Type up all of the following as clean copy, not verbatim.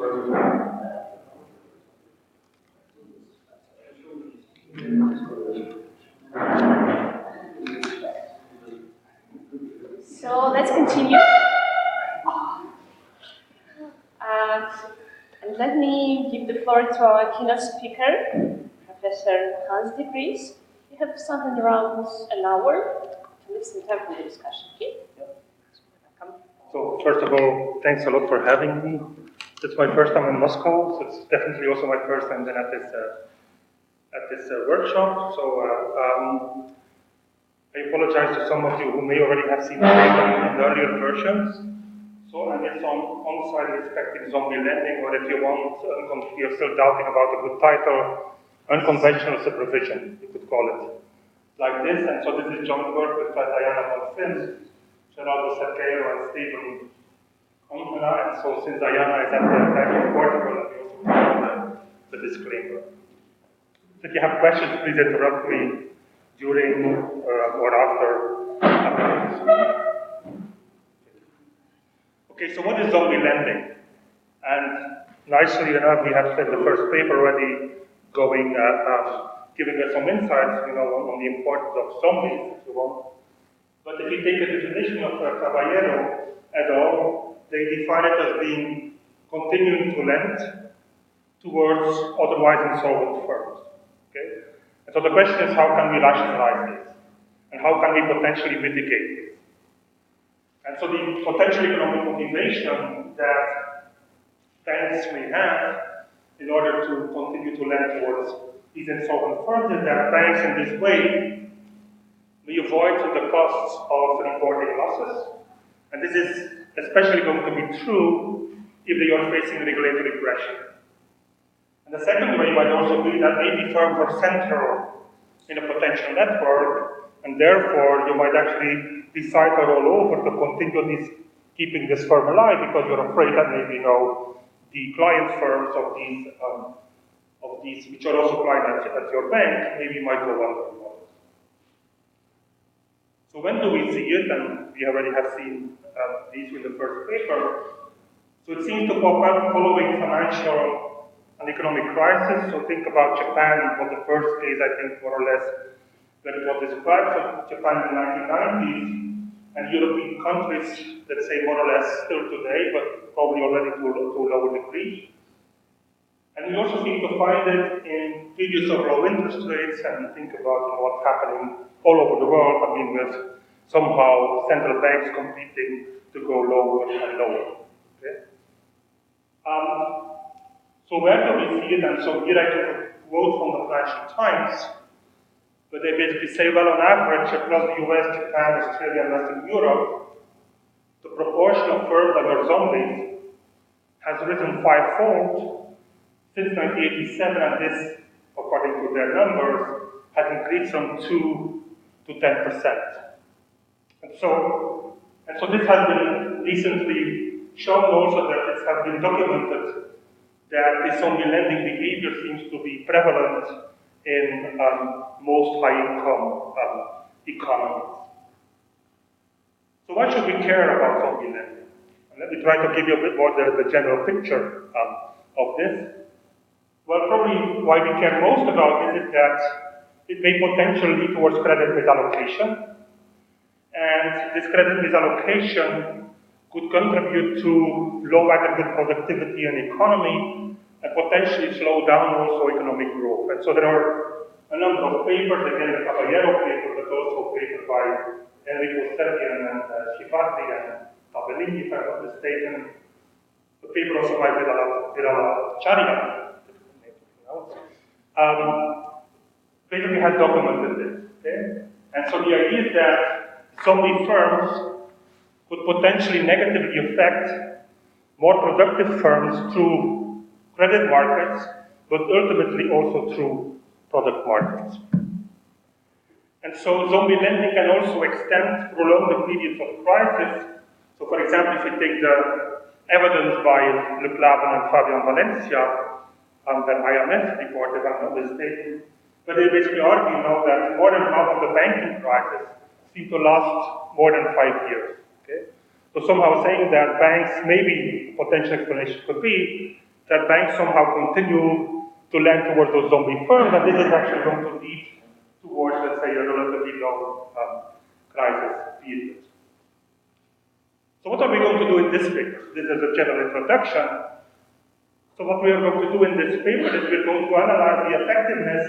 So let's continue. And let me give the floor to our keynote speaker, Professor Hans de Vries. We have something around an hour to leave some time for the discussion. Okay? So first of all, thanks a lot for having me. It's my first time in Moscow, so it's definitely also my first time then at this workshop. So I apologize to some of you who may already have seen the paper in the earlier versions. So, and it's on-site respective zombie lending, or if you want, you're still doubting about a good title, unconventional supervision, you could call it. Like this, and so this is joint work with Diana von Fins, Geraldo Cerqueiro, and Stephen Ontena, and so since Diana is at the Bank of Portugal, let me also put the disclaimer. So if you have questions, please interrupt me during or after. Okay, so what is zombie lending? And nicely enough, we have in the first paper already going, giving us some insights, on the importance of zombies, if you want. But if you take a definition of Caballero et al., they define it as being continuing to lend towards otherwise insolvent firms. Okay? And so the question is, how can we rationalize this? And how can we potentially mitigate this? And so the potential economic motivation that banks may have in order to continue to lend towards these insolvent firms is that banks in this way may avoid the costs of reporting losses. And this is especially going to be true if they are facing regulatory pressure. And the second way might also be that maybe firms are central in a potential network, and therefore you might actually decide to roll over to continue keeping this firm alive because you're afraid that maybe the client firms of these which are also clients at your bank maybe might go under. So when do we see it? And we already have seen these in the first paper. So it seems to pop up following financial and economic crisis. So think about Japan was the first case, I think, more or less, that it was described. So Japan in the 1990s, and European countries, let's say more or less still today, but probably already to a lower degree. And we also seem to find it in periods of low interest rates, and think about what's happening all over the world. I mean, with somehow central banks competing to go lower and lower. Okay? So where do we see it? And so here I took a quote from the Financial Times, but they basically say, well, on average, across the US, Japan, Australia, and Western Europe, the proportion of firms that are zombies has risen fivefold since 1987, and this, according to their numbers, has increased from 2 to 10%. And so this has been recently shown also that it has been documented that this zombie lending behavior seems to be prevalent in most high-income economies. So why should we care about zombie lending? And let me try to give you a bit more the general picture of this. Well, probably why we care most about this is that it may potentially lead towards credit misallocation. And this credit misallocation could contribute to low aggregate productivity and economy, and potentially slow down also economic growth. And so there are a number of papers, again the Caballero paper, but also papers by Enrico Serbian and Schifati and Tabellini, if I'm not mistaken. The paper also by Virala Charian, basically has documented this. Okay? And so the idea is that zombie firms could potentially negatively affect more productive firms through credit markets, but ultimately also through product markets. And so zombie lending can also prolong the periods of crisis. So for example, if we take the evidence by Le Claven and Fabian Valencia, that IMF reported, if I'm not mistaken, but they basically argue now that more than half of the banking crisis seem to last more than 5 years. Okay? So somehow saying that banks, maybe potential explanation could be that banks somehow continue to lend towards those zombie firms, and this is actually going to lead towards, let's say, a relatively low crisis period. So what are we going to do in this paper? This is a general introduction. So what we are going to do in this paper is we're going to analyze the effectiveness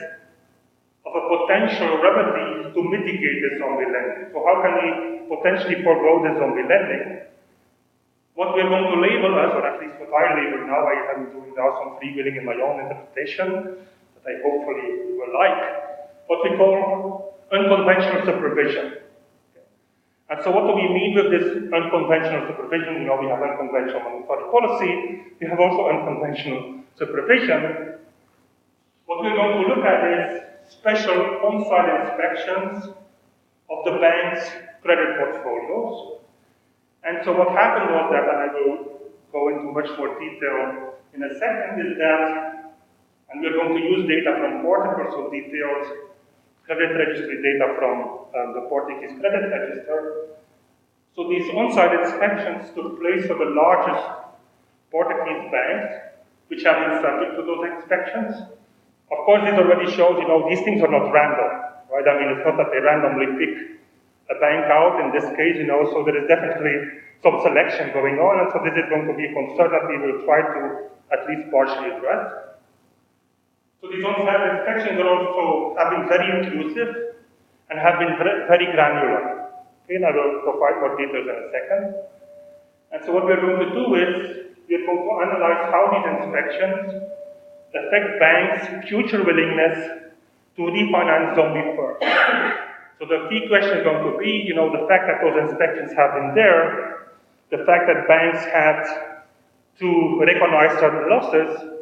of a potential remedy to mitigate the zombie lending. So how can we potentially forego the zombie lending? What we're going to label as, or at least what I label now, I am doing now some freewheeling in my own interpretation, that I hopefully you will like, what we call unconventional supervision. And so what do we mean with this unconventional supervision? You know, we have unconventional monetary policy, we have also unconventional supervision. What we're going to look at is special on-site inspections of the bank's credit portfolios. And so what happened was that, and I will go into much more detail in a second, is that, and we're going to use data from Portugal, so detailed credit registry data from the Portuguese credit register. So these on-site inspections took place for the largest Portuguese banks, which have been subject to those inspections. Of course, this already shows, you know, these things are not random, right? I mean, it's not that they randomly pick a bank out in this case, you know, so there is definitely some selection going on, and so this is going to be a concern that we will try to at least partially address. So these on-site inspections are also have been very inclusive and have been very granular. Okay, and I will provide more details in a second. And so what we're going to do is we're going to analyze how these inspections affect banks' future willingness to refinance zombie firms. So the key question is going to be, you know, the fact that those inspections have been there, the fact that banks had to recognize certain losses.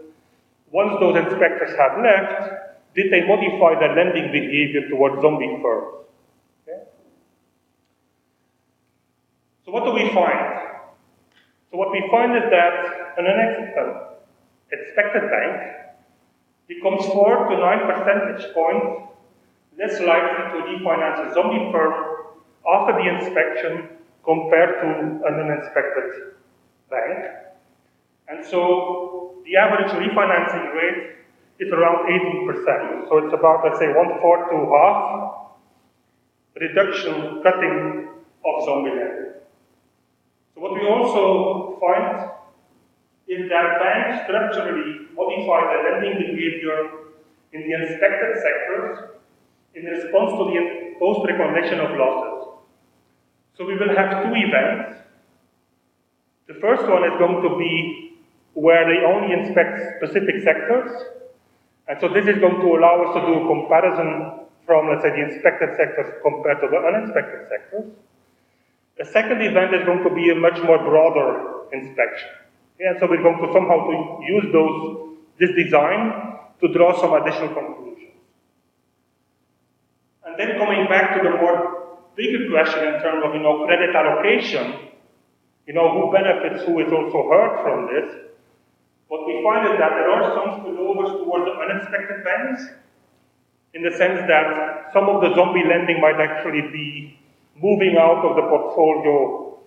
Once those inspectors have left, did they modify their lending behavior towards zombie firms? Okay. So what do we find? So what we find is that an expected bank becomes 4 to 9 percentage points less likely to refinance a zombie firm after the inspection compared to an uninspected bank. And so the average refinancing rate is around 18%. So it's about, let's say, 1/4 to half reduction, cutting of zombie lending. So what we also find is that banks structurally modify their lending behavior in the inspected sectors in response to the post-recognition of losses. So we will have two events. The first one is going to be where they only inspect specific sectors. And so this is going to allow us to do a comparison from, let's say, the inspected sectors compared to the uninspected sectors. The second event is going to be a much more broader inspection. And so we're going to somehow use this design to draw some additional conclusions. And then coming back to the more bigger question in terms of, credit allocation, who benefits, who is also hurt from this. What we find is that there are some spillovers towards the unexpected banks, in the sense that some of the zombie lending might actually be moving out of the portfolio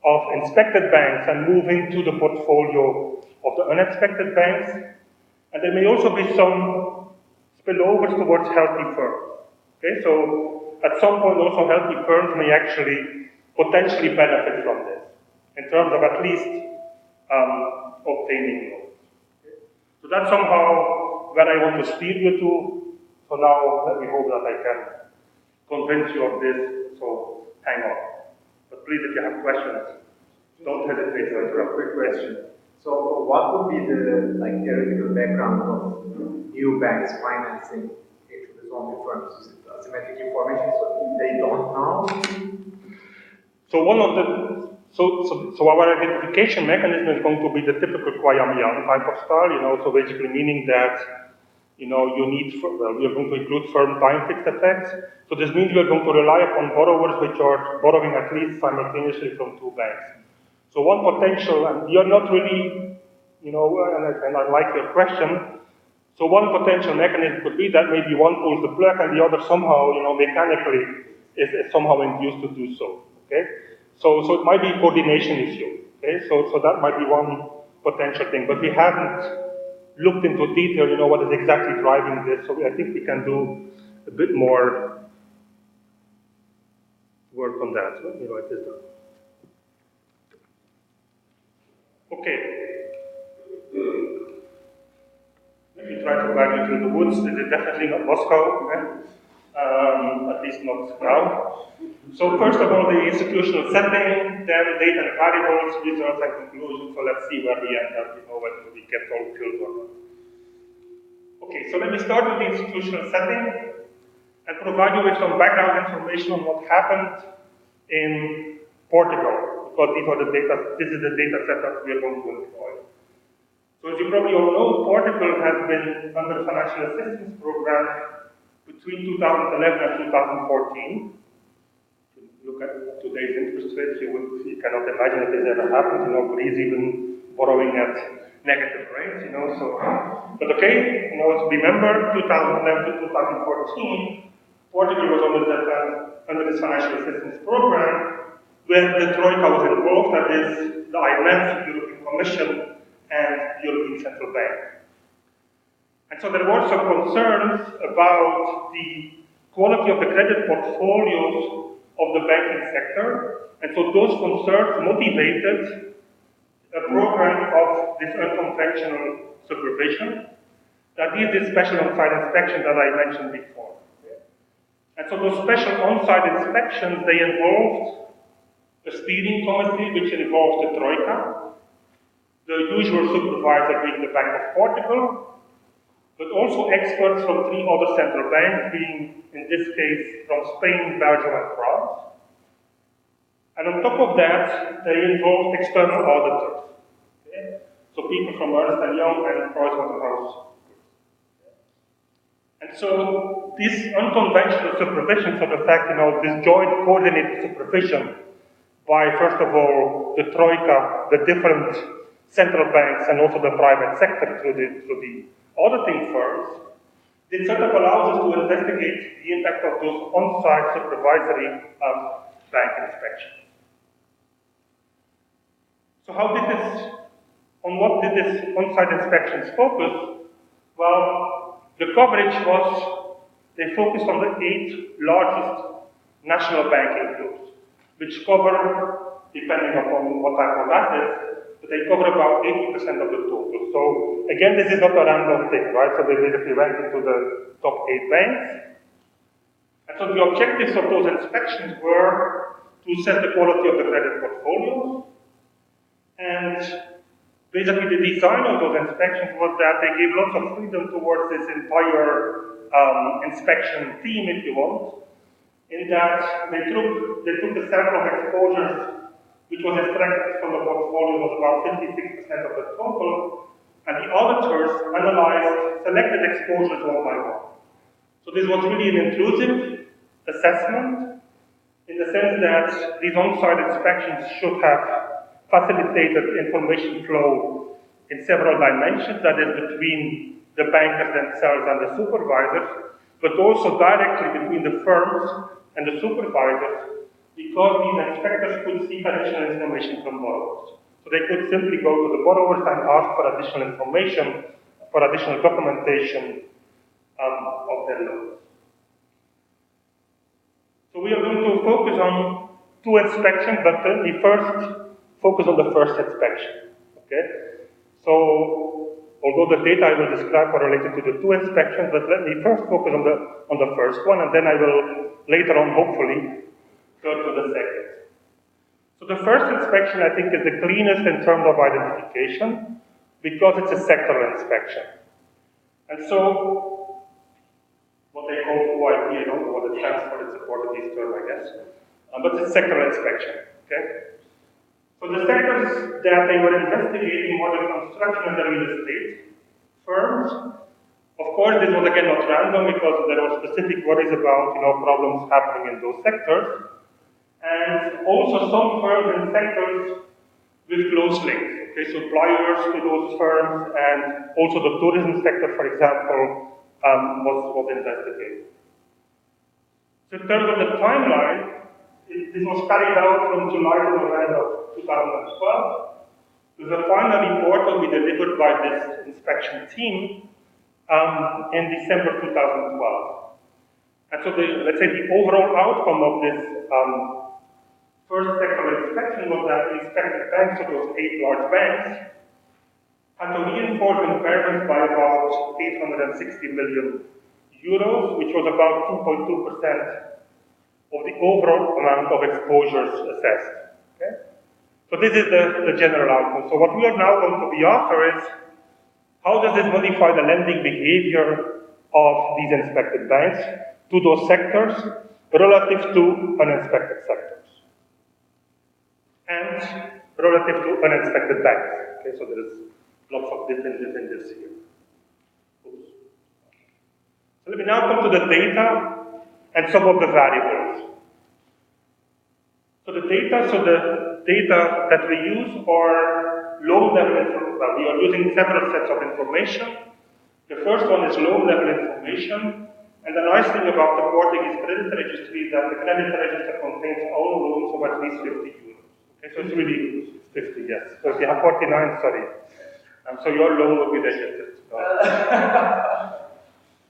of inspected banks and moving to the portfolio of the unexpected banks. And there may also be some spillovers towards healthy firms. Okay, so at some point also healthy firms may actually potentially benefit from this, in terms of at least obtaining loans. Okay. So that's somehow where I want to steer you to. So now let me hope that I can convince you of this, so hang on. But please, if you have questions, don't hesitate to interrupt. A quick question. So what would be the theoretical background of new banks financing into the zombie firms? Is it asymmetric information so they don't know? So one of the so our identification mechanism is going to be the typical Kwajalein type of style, so basically meaning that we are going to include firm time fixed effects. So this means we are going to rely upon borrowers which are borrowing at least simultaneously from two banks. So one potential, and you're not really, and I like your question. So one potential mechanism could be that maybe one pulls the plug and the other somehow, mechanically is somehow induced to do so. Okay, so it might be a coordination issue. Okay, so that might be one potential thing, but we haven't looked into detail, what is exactly driving this. So I think we can do a bit more work on that. So, it is done. Okay. Let me try to guide you through the woods. This is definitely not Moscow, at least not now. So first of all, the institutional setting, then data and variables, results and conclusions. So let's see where we end up, whether we get all killed or not. Okay, so let me start with the institutional setting and provide you with some background information on what happened in Portugal, because this is the data set that we are going to employ. So as you probably all know, Portugal has been under the financial assistance program between 2011 and 2014. If you look at today's interest rates, you cannot imagine that this ever happened. Greece even borrowing at negative rates, But okay, remember 2011 to 2014, Portugal was under this financial assistance program where the Troika was involved, that is the IMF, the European Commission, and the European Central Bank. And so there were some concerns about the quality of the credit portfolios of the banking sector, and so those concerns motivated a program of this unconventional supervision, that is this special on-site inspection that I mentioned before. And so those special on-site inspections, they involved a steering committee which involved the Troika, the usual supervisor being the Bank of Portugal, but also experts from 3 other central banks, being, in this case, from Spain, Belgium, and France. And on top of that, they involved external auditors. Okay? So people from Ernst & Young and Pricewaterhouse. And so this unconventional supervision, so the fact, this joint coordinated supervision by, first of all, the Troika, the different central banks, and also the private sector through the auditing firms, this sort of allows us to investigate the impact of those on-site supervisory bank inspections. So on what did this on-site inspections focus? Well, the coverage was, they focused on the 8 largest national banking groups, which cover, depending upon what type of assets, but they cover about 80% of the total. So again, this is not a random thing, right? So they basically went into the top 8 banks. And so the objectives of those inspections were to assess the quality of the credit portfolios. And basically the design of those inspections was that they gave lots of freedom towards this entire inspection team, if you want, in that they took the sample of exposures which was extracted from the portfolio, was about 56% of the total, and the auditors analyzed selected exposures one by one. So this was really an inclusive assessment, in the sense that these on-site inspections should have facilitated information flow in several dimensions, that is between the bankers themselves and the supervisors, but also directly between the firms and the supervisors, because these inspectors could seek additional information from borrowers. So they could simply go to the borrowers and ask for additional information, for additional documentation of their loans. So we are going to focus on 2 inspections, but we first focus on the first inspection. Okay? So although the data I will describe are related to the 2 inspections, but let me first focus on the first one, and then I will later on, hopefully, go to the second. So the first inspection, I think, is the cleanest in terms of identification, because it's a sectoral inspection. And so, what they call OIP, I don't know what it stands for, it's a Portuguese term, I guess, but it's a sectoral inspection, okay? So the sectors that they were investigating were the construction and the real estate firms. Of course, this was again not random, because there were specific worries about problems happening in those sectors, and also some firms in sectors with close links. Okay, suppliers to those firms, and also the tourism sector, for example, was investigated. So in terms of the timeline, this was carried out from July to November 2012, The final report will be delivered by this inspection team in December 2012. And so let's say the overall outcome of this first sectoral inspection was that the inspected banks, so those 8 large banks, had to reinforce impairments by about 860 million euros, which was about 2.2% of the overall amount of exposures assessed. Okay? So this is the general outcome. So what we are now going to be after is, how does this modify the lending behavior of these inspected banks to those sectors relative to uninspected sectors and relative to uninspected banks? Okay, so there is lots of differences in this here. Oops. So let me now come to the data and some of the variables. So the data that we use are loan-level information. Well, we are using several sets of information. The first one is loan-level information, and the nice thing about the Portuguese credit registry is that the credit register contains all loans of at least 50 euros. Okay, so it's really 50, yes. So if you have 49, sorry. So your loan will be registered.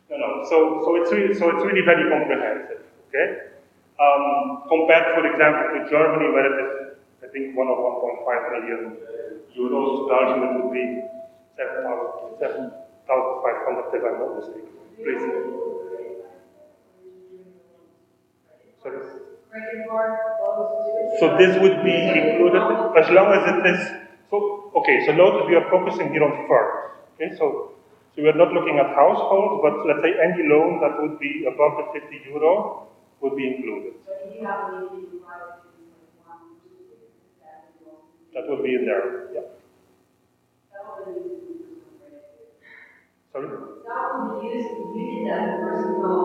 No. So it's really very comprehensive. Okay. Compared, for example, to Germany, where it is, I think, 1 or 1.5 million euros. Belgium, it would be 7,500, if I'm not mistaken. Please. Sorry. So this would be included as long as it is. So okay. So notice we are focusing here on firms. Okay. So we are not looking at households, but let's say any loan that would be above the 50 euro would be included. That would be in there. Yeah. Sorry? That would be used, you did that personal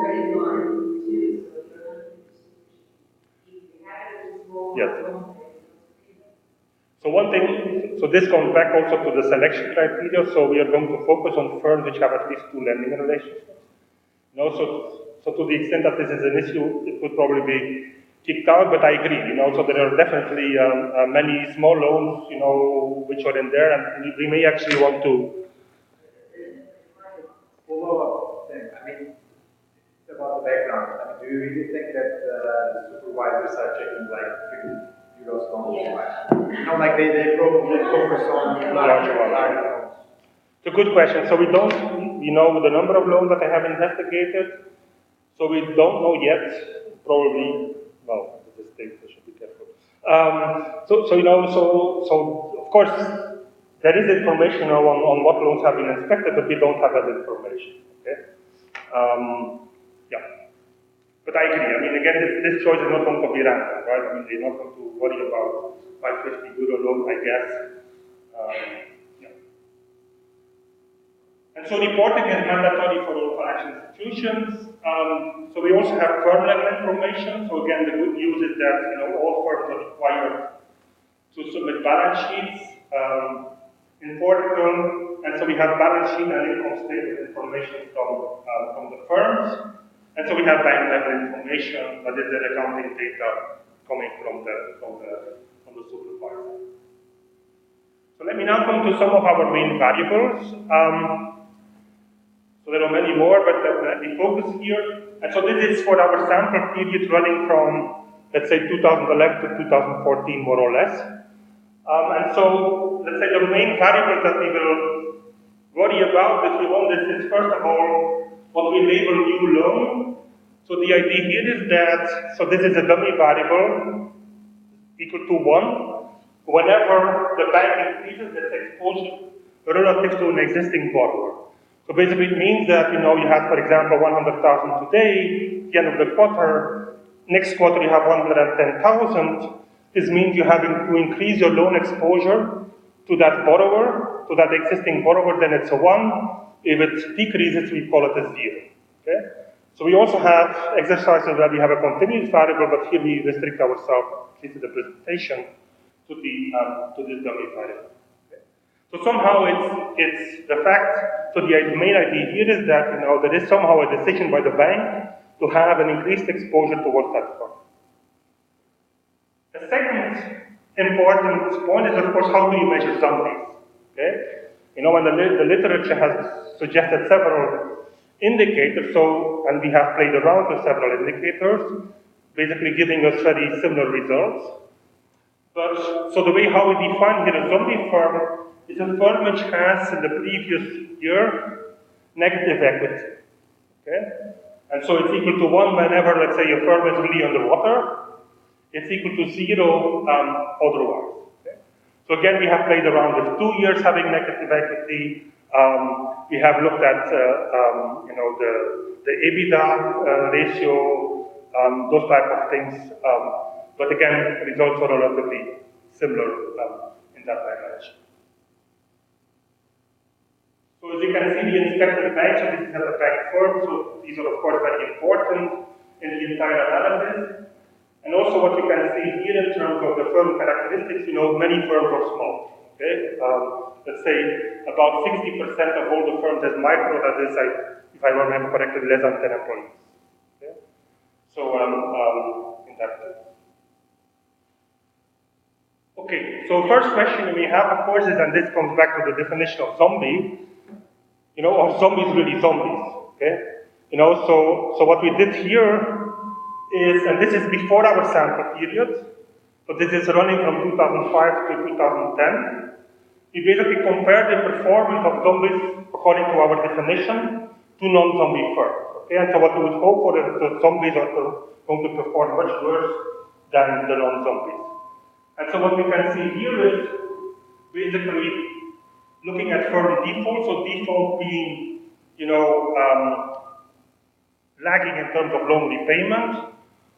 credit line too, so you have it small. Yes. So one thing, so this comes back also to the selection criteria, so we are going to focus on firms which have at least 2 lending relationships. So to the extent that this is an issue, it would probably be kicked out, but I agree, so there are definitely many small loans, which are in there, and we may actually want to. Follow-up thing, it's about the background. Do you really think that the supervisors are checking like 50 euros loans? Yeah. Like they probably focus on larger loans. It's a good question. So we don't, the number of loans that I have investigated, so we don't know yet, probably, well, at this stage I should be careful. So of course, there is information on what loans have been inspected, but we don't have that information, okay? Yeah. But I agree, again, this choice is not going to be random, right? They're not going to worry about 550 euro loan, I guess. Yeah. And so reporting is mandatory for all financial institutions. So we also have firm level information. So again, the good news is that all firms are required to submit balance sheets in Portugal, and so we have balance sheet and income statement information from the firms, and so we have bank level information, that is the accounting data coming from the supervisor. So let me now come to some of our main variables. So there are many more, but the focus here, and so this is for our sample period running from, let's say, 2011 to 2014, more or less. And so, let's say the main variables that we will worry about if we want this is, first of all, what we label new loan. So the idea here is that, so this is a dummy variable equal to 1, whenever the bank increases its exposure relative to an existing borrower. So basically it means that, you have, for example, 100,000 today, at the end of the quarter, next quarter you have 110,000. This means you have to increase your loan exposure to that borrower, to that existing borrower, then it's a 1. If it decreases, we call it a 0. Okay? So we also have exercises where we have a continuous variable, but here we restrict ourselves, at least in the presentation, to this dummy variable. Okay? So somehow it's the fact, so the main idea here is that there is somehow a decision by the bank to have an increased exposure towards that fund. The second important point is, of course, how do you measure zombies? Okay, you know, and the literature has suggested several indicators. So, and we have played around with several indicators, basically giving us very similar results. But so the way how we define here a zombie firm is a firm which has in the previous year negative equity. Okay, and so it's equal to 1 whenever, let's say, a firm is really underwater. It's equal to 0 otherwise. Okay? So again, we have played around with 2 years having negative equity. We have looked at you know, the EBITDA ratio, those type of things. But again, results are relatively similar in that dimension. So as you can see, the inspected bank, so this is at the bank firm, so these are of course very important in the entire analysis. And also what you can see here in terms of the firm characteristics, you know, many firms are small, okay? Let's say about 60% of all the firms has micro, that is, if I remember correctly, less than 10 employees, okay? So in that case. Okay, so first question we have, of course, is, and this comes back to the definition of zombie, you know, are zombies really zombies, okay? You know, so what we did here is, and this is before our sample period, so this is running from 2005 to 2010. We basically compared the performance of zombies according to our definition to non-zombie firms. Okay, and so what we would hope for is that zombies are going to perform much worse than the non-zombies. And so what we can see here is basically looking at firm default, so default being, you know, lagging in terms of loan repayment,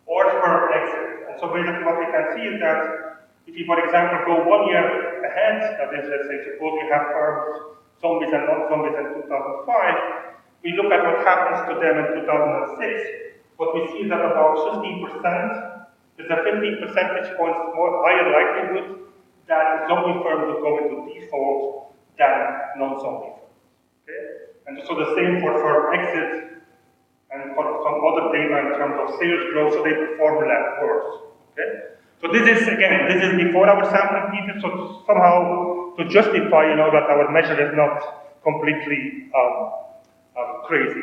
or firm exit. And so basically what we can see is that if you, for example, go 1 year ahead, that is, let's say, suppose we have firms, zombies and non-zombies in 2005, we look at what happens to them in 2006, what we see is that about 15%, there's a 15 percentage points more higher likelihood that zombie firms will go into default than non-zombie firms. Okay? And so the same for firm exit, and for some other data in terms of sales growth, so they perform less worse. Okay? So this is, again, this is before our sampling period, so somehow to justify, you know, that our measure is not completely crazy.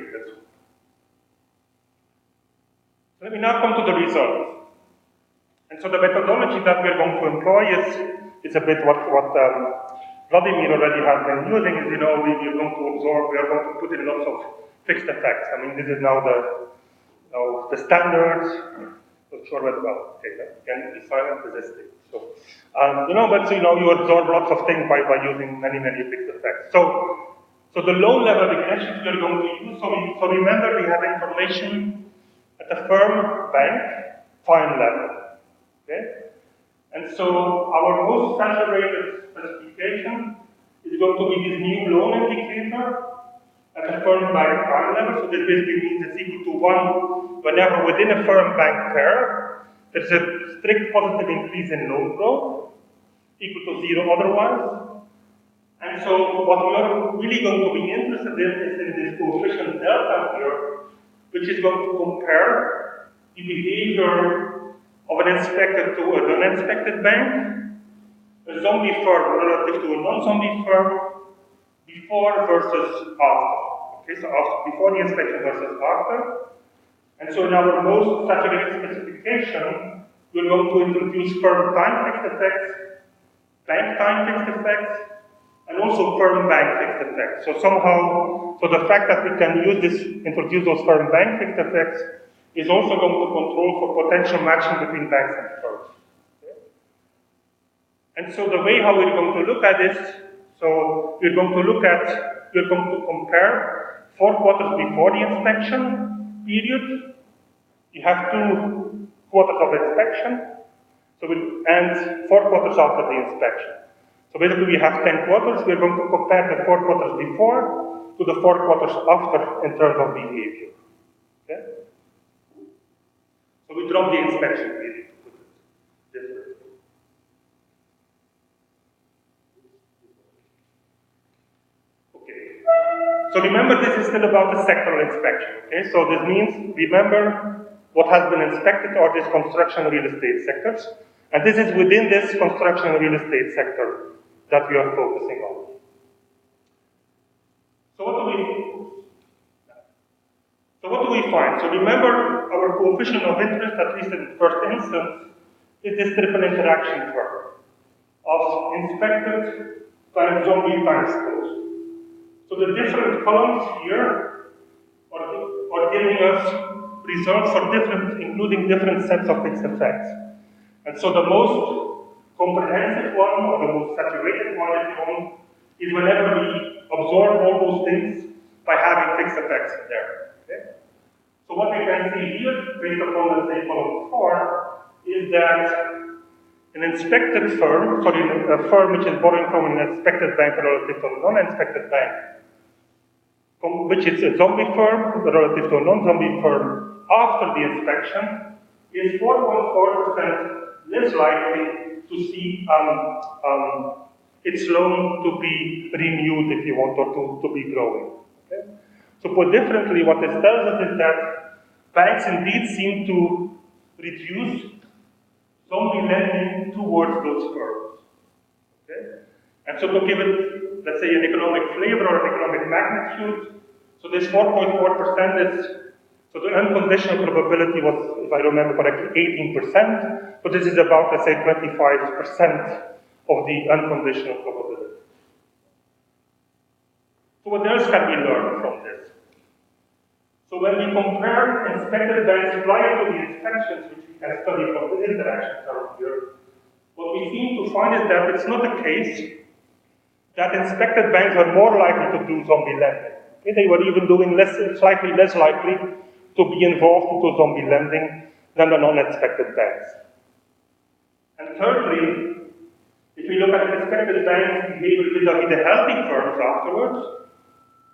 So let me now come to the results. And so the methodology that we're going to employ is a bit what Vladimir already has been using, is, you know, we are going to absorb, we are going to put in lots of fixed effects. I mean, this is now the standards. Not sure whether, well, okay, again, be silent is this thing. So, you know, but you know, you absorb lots of things by using many fixed effects. So the low level regressions we are going to use. So remember, we have information at the firm, bank, fine level. Okay, and so our most saturated specification is going to be this new loan indicator at the firm bank prime level. So this basically means it's equal to 1 whenever within a firm bank pair there's a strict positive increase in loan growth, equal to 0 otherwise. And so what we are really going to be interested in is in this coefficient delta here, which is going to compare the behavior of an inspected to a non-inspected bank, a zombie firm relative to a non-zombie firm, before versus after. Okay, so before the inspection versus after. And so in our most saturated specification, we're going to introduce firm time fixed effects, bank time fixed effects, and also firm bank fixed effects. So somehow, so the fact that we can introduce those firm bank fixed effects is also going to control for potential matching between banks and firms. Okay? And so the way how we're going to look at this, so we're going to compare 4 quarters before the inspection period. You have 2 quarters of inspection, and 4 quarters after the inspection. So basically we have 10 quarters. We're going to compare the 4 quarters before to the 4 quarters after in terms of behavior. Okay? So we drop the inspection period to put it this way. Okay. So remember, this is still about the sectoral inspection. Okay. So this means, remember, what has been inspected are these construction real estate sectors. And this is within this construction and real estate sector that we are focusing on. So what do we find? So remember, our coefficient of interest, at least in the first instance, is this triple interaction curve of inspected times zombie times closed. So the different columns here are giving us results for different, including different sets of fixed effects. And so the most comprehensive one, or the most saturated one, if you want, is whenever we absorb all those things by having fixed effects in there. Okay? So what we can see here, based upon, let's say, column 4, is that an inspected firm, sorry, a firm which is borrowing from an inspected bank relative to a non-inspected bank, which is a zombie firm relative to a non-zombie firm after the inspection, is 4.4% less likely to see its loan to be renewed, if you want, or to be growing. Okay? So put differently, what this tells us is that banks indeed seem to reduce zombie lending towards those firms. Okay? And so to give it, let's say, an economic flavor or an economic magnitude, so this 4.4% is, so the unconditional probability was, if I remember correctly, 18%, but this is about, let's say, 25% of the unconditional probability. So what else can we learn from this? So when we compare inspected banks prior to the inspections, which we can study from the interaction curve here, what we seem to find is that it's not the case that inspected banks are more likely to do zombie lending. Okay, they were even doing slightly less likely to be involved into zombie lending than the non-inspected banks. And thirdly, if we look at inspected banks' behavior vis-a-vis the healthy firms afterwards,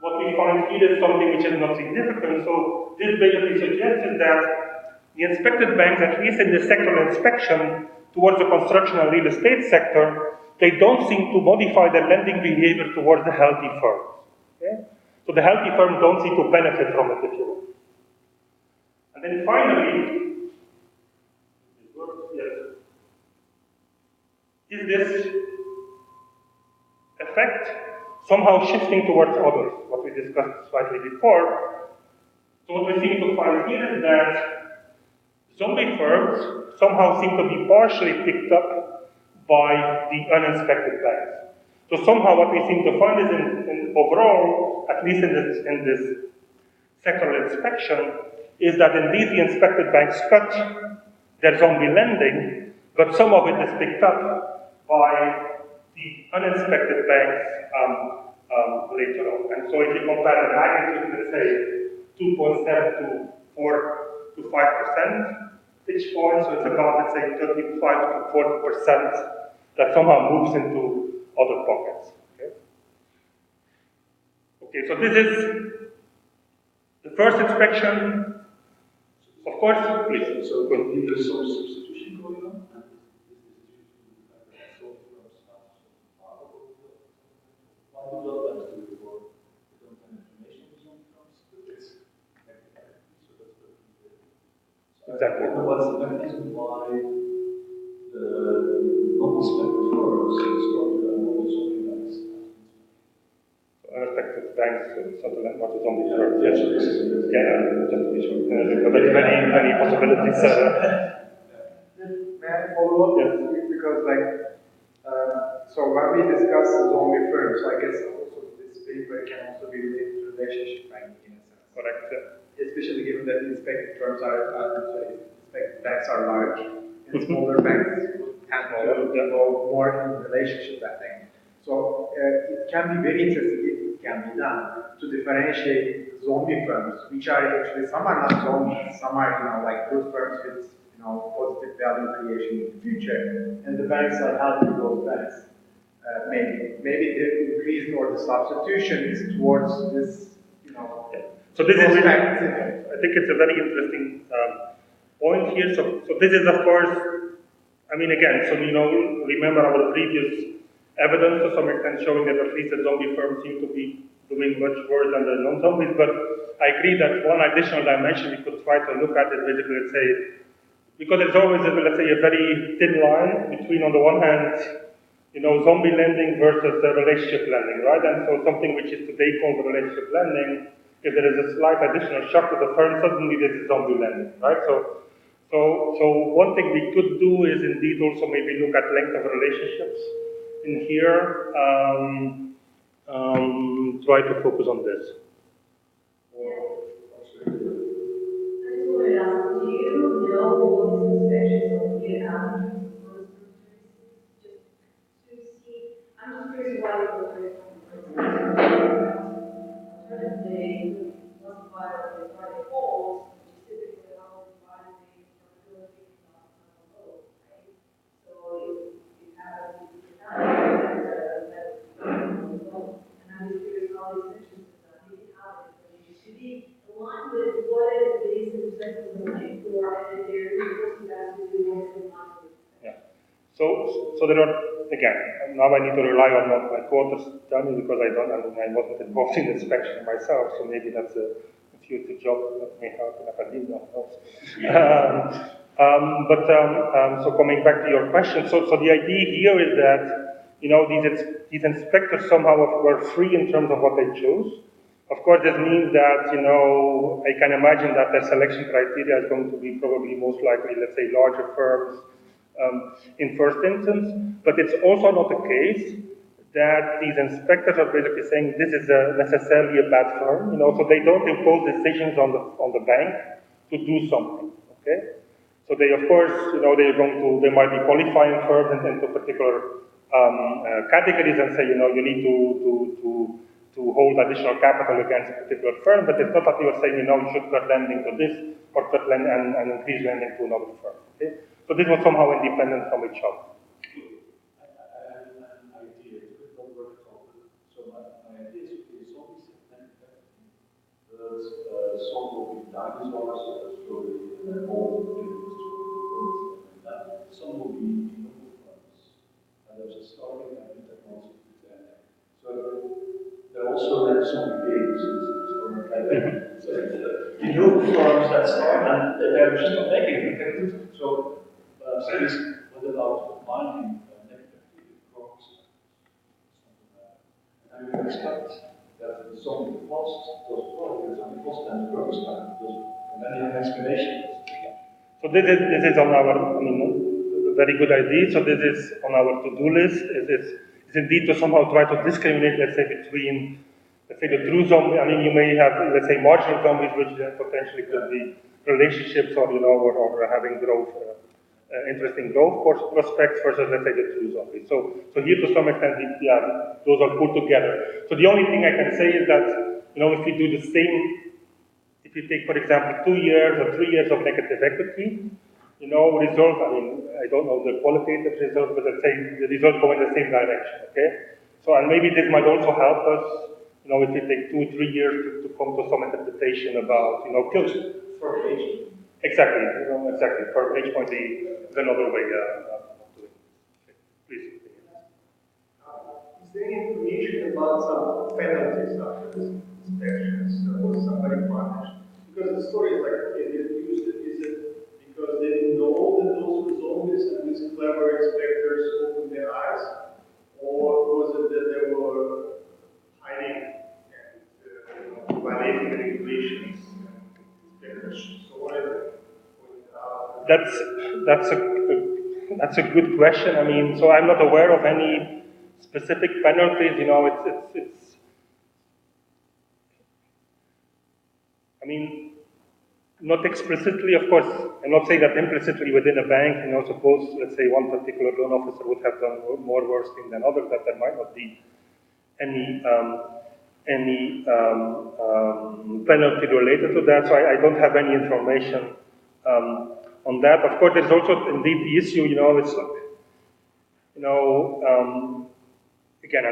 what we find here is something which is not significant. So this basically suggests that the inspected banks, at least in the sectoral inspection towards the construction and real estate sector, they don't seem to modify their lending behavior towards the healthy firms. Okay? So the healthy firms don't seem to benefit from it, if you will. And then finally, is this effect somehow shifting towards others, what we discussed slightly before? So what we seem to find here is that zombie firms somehow seem to be partially picked up by the uninspected banks. So somehow what we seem to find is in overall, at least in this sectoral inspection, is that indeed the inspected banks cut their zombie lending, but some of it is picked up by the uninspected banks later on. And so if you compare the magnitude, let's say 2.7 to 4 to 5% each point, so it's about, let's say, 35 to 40% that somehow moves into other pockets. Okay, so this is the first inspection. Of course, please. So there's some substitution going on? Exactly. What's the mechanism why the non-inspected firms started zombie banks? Uninspected banks, something like what is on the first. Yes. Yeah, just to be sure. There are many possibilities. May I follow up? Yes. Because, so when we discuss zombie firms, I guess also this paper can also be related to relationship banking in a sense. Correct. Especially given that inspected firms inspected banks are large, and smaller banks would tend to involve more in relationship banking. So it can be very interesting if it can be done to differentiate zombie firms, which are actually, some are not zombies, some are like good firms with positive value creation in the future, and the banks are helping those banks. Maybe the increase or the substitution is towards this, So this is, I think it's a very interesting point here. So this is, of course, I mean, again, so remember our previous evidence to some extent showing that at least the zombie firms seem to be doing much worse than the non-zombies, but I agree that one additional dimension we could try to look at is basically, let's say, because there's always, let's say, a very thin line between, on the one hand, zombie lending versus relationship lending, right? And so something which is today called relationship lending, if there is a slight additional shock to the firm, suddenly this is zombie lending, right? So one thing we could do is indeed also maybe look at length of relationships in here, try to focus on this. Do you know all these inspections will be just to see? I'm just curious why you go for they classify or they falls, which is typically how they find the probability of low, right? So you have a and I'm just curious how these sections are maybe how it should be aligned with what it is in sections looking for, and they're supposed to have to do what's in line with. Yeah. So there are, again, now I need to rely on what my co-authors tell me because I wasn't involved in inspection myself, so maybe that's a future job that may help in academia. So coming back to your question, so the idea here is that, these inspectors somehow were free in terms of what they chose. Of course, this means that, I can imagine that their selection criteria is going to be probably most likely, let's say, larger firms, in first instance, but it's also not the case that these inspectors are basically saying this is necessarily a bad firm, so they don't impose decisions on the bank to do something, okay? So they, of course, they might be qualifying firms into particular categories and say, you need to hold additional capital against a particular firm, but it's not that you are saying, you should cut lending to this or cut lending and increase lending to another firm, okay? So this was somehow independent from each other. I have an idea, it's a bit not vertical. So my idea is okay, some segment, but some will be dinosaurs, so all like that. Some will be renewable funds. And there's a starting and technology there. So there also have some games or renewable farms that start and they're just not making it. So says what about mining negatively crops, something like that. And we expect that some of the costs does grow, because some cost and growth time does, and then you have explanation. So this is on our, a very good idea. So this is on our to-do list. Is indeed to somehow try to discriminate, let's say, between, let's say, the true zombie. You may have, let's say, marginal zombies, which then potentially could be relationships or or having growth. Interesting growth prospects versus, let's say, the true zombies. So here to some extent, those are put together. So the only thing I can say is that, if you do the same, if you take, for example, 2 years or 3 years of negative equity, results, I don't know the qualitative results, but let's say the results go in the same direction, okay? So, and maybe this might also help us, if you take 2 or 3 years to come to some interpretation about, For age. Exactly, exactly. For age point is another way of doing it. Please. Is there any information about some penalties after this inspections or somebody punished? Because the story is like, okay, they used it, is it because they didn't know that those were zombies and these clever inspectors opened their eyes? Or was it that they were hiding and violating the regulations and inspectors? So what is it? That's a good question. So I'm not aware of any specific penalties. It's not explicitly, of course. I'm not saying that implicitly within a bank. Suppose, let's say, one particular loan officer would have done more worse thing than others, that there might not be any penalty related to that. So I don't have any information on that. Of course, there's also indeed the issue, it's like, again,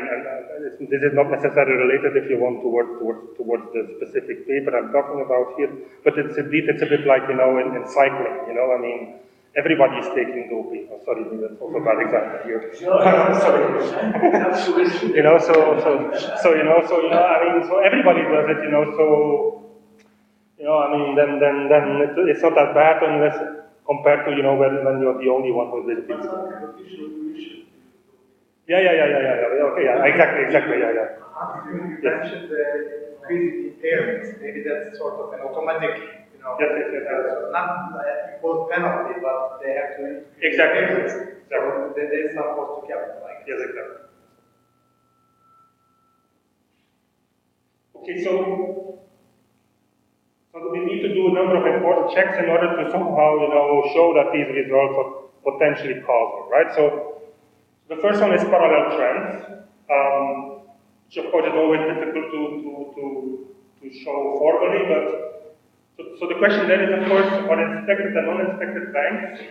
this is not necessarily related if you want towards the specific paper I'm talking about here, but it's a bit like, in cycling, everybody is taking doping. Oh, sorry, that's also a bad example here. So everybody does it, then it's not that bad unless, compared to, when you're the only one who's visiting. But some kind of official commission. Yeah. Okay, yeah, exactly, yeah. You mentioned the increasing impairments. Maybe that's sort of an automatic, Yes. not imposed penalty, but they have to Exactly. impairments. So there is some cost to capital, like. Yes, exactly. Okay, so we need to do a number of important checks in order to somehow, show that these results are potentially causal, right? So the first one is parallel trends, which of course is always difficult to show formally, but so the question then is, of course, are inspected and non-inspected banks,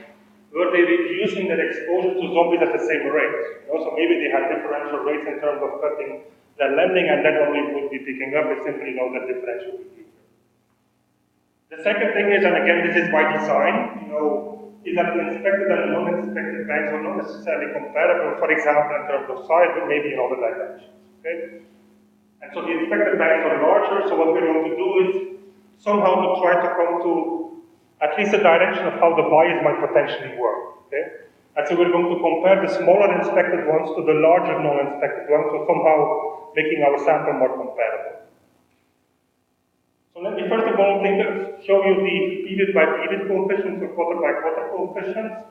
were they reducing their exposure to zombies at the same rate? So maybe they had differential rates in terms of cutting their lending, and that only would be picking up is simply that differential behavior. The second thing is, and again this is by design, is that the inspected and non-inspected banks are not necessarily comparable, for example, in terms of size, but maybe in other dimensions. Okay? And so the inspected banks are larger, so what we're going to do is somehow to try to come to at least a direction of how the bias might potentially work. Okay? And so we're going to compare the smaller inspected ones to the larger non-inspected ones, so somehow making our sample more comparable. So let me first of all show you the period by period coefficients or quarter by quarter coefficients,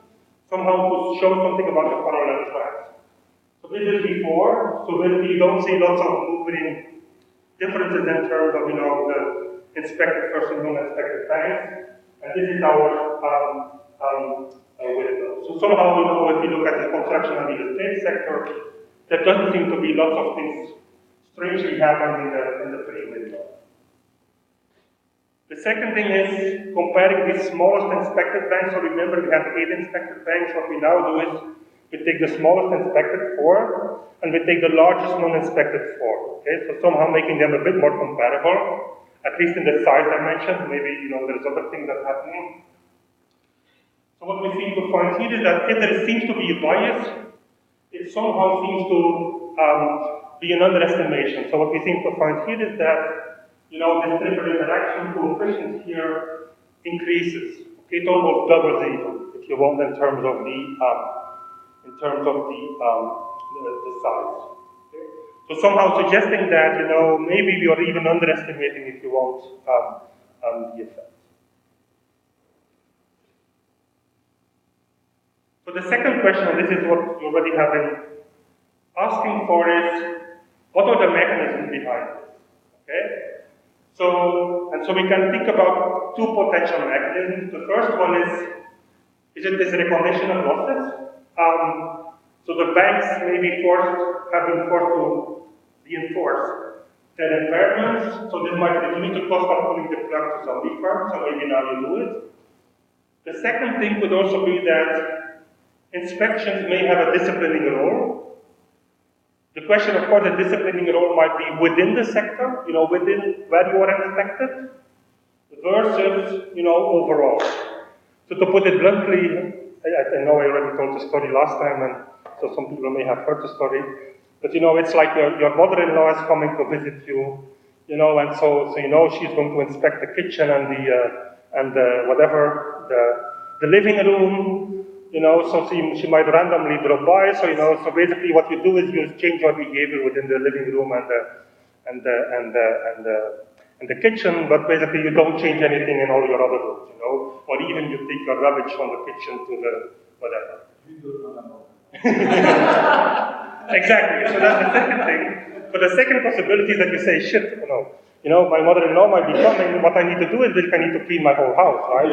somehow to show something about the parallel trends. So this is before, so you don't see lots of moving differences in terms of the inspected versus non-inspected banks, and this is our window. So somehow, if you look at the construction and real estate sector, there doesn't seem to be lots of things strangely happening in the free window. The second thing is comparing the smallest inspected banks. So remember, we have 8 inspected banks. What we now do is we take the smallest inspected 4, and we take the largest non-inspected 4. Okay, so somehow making them a bit more comparable, at least in the size dimension. Maybe there's other things that's happening. So what we seem to find here is that if there seems to be a bias, it somehow seems to be an underestimation. So what we seem to find here is that this triple interaction coefficient here increases. Okay, it almost doubles even, if you want, in terms of the size. Okay? So somehow suggesting that maybe we are even underestimating, if you want, the effect. So the second question, and this is what you already have been asking for, is what are the mechanisms behind this? Okay. So we can think about 2 potential mechanisms. The first one is it this recognition of losses? So the banks have been forced to reinforce their impairments. So this might reduce the cost of pulling the plug to some firms, so maybe now you do it. The second thing could also be that inspections may have a disciplining role. The question, of course, the disciplining role might be within the sector, within where you are inspected, versus, overall. So to put it bluntly, I know I already told the story last time, and so some people may have heard the story, but it's like your mother-in-law is coming to visit you, and so she's going to inspect the kitchen and the living room. So she might randomly drop by. So basically, what you do is you change your behavior within the living room and the kitchen, but basically you don't change anything in all your other rooms, or even you take your rubbish from the kitchen to the whatever. Exactly. So that's the second thing. But the second possibility is that you say, shit, my mother-in-law might be coming. What I need to do is I need to clean my whole house, right?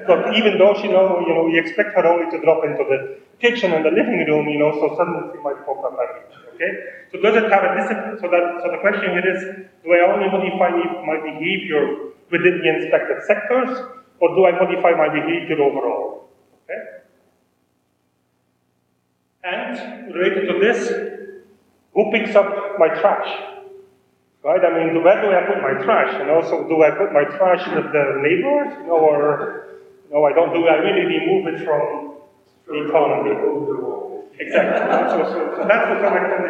So even though you expect her only to drop into the kitchen and the living room, so suddenly she might pop up everywhere. Okay? So does it have a discipline? So the question here is, do I only modify my behavior within the inspected sectors, or do I modify my behavior overall? Okay? And related to this, who picks up my trash? Right? I mean, where do I put my trash? So do I put my trash with the neighbors? Or no, I don't do. I really remove it from the economy. Exactly. So that's to some extent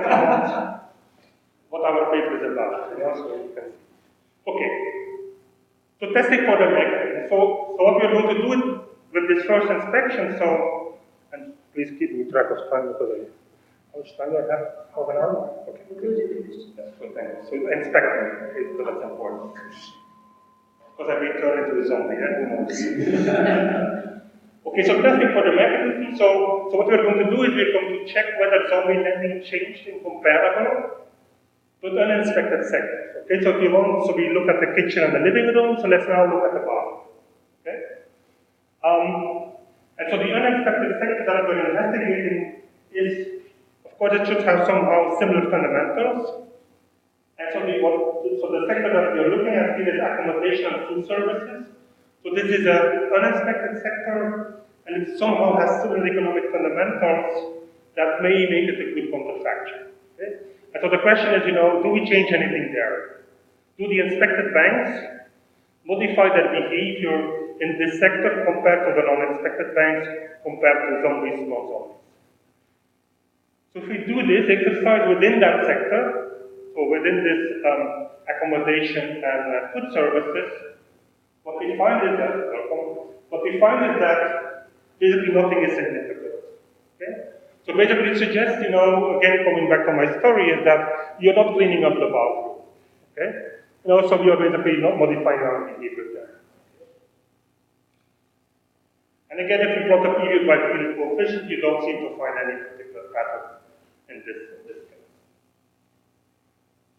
what our paper is about. So you can see. Okay. So testing for the mechanism. So what we're going to do is with this first inspection, so, and please keep me track of time because how much time do I have? Half an hour? Okay. That's good, thank you. So inspecting, okay, because that's important. Because I may turn into a zombie, who knows? Okay, so testing for the mechanism. So what we're going to do is we're going to check whether zombie lending changed in comparable to uninspected sectors. Okay, so if you want, so we look at the kitchen and the living room, so let's now look at the bathroom. Okay? And so the uninspected sector that we're investigating is, of course, it should have somehow similar fundamentals. And so the sector that we're looking at here is accommodation and food services. So this is an uninspected sector, and it somehow has similar economic fundamentals that may make it a good counterfactual. Okay? And so the question is, do we change anything there? Do the inspected banks modify their behavior in this sector compared to the non-inspected banks, compared to zombies, non-zombies? So if we do this exercise within that sector, or within this accommodation and food services, what we find is that basically nothing is significant. Okay? So basically it suggests, again coming back to my story, is that you're not cleaning up the bathroom. Okay? So we are basically not modifying our behavior there. And again, if you plot the period by period coefficient, you don't seem to find any particular pattern in this case.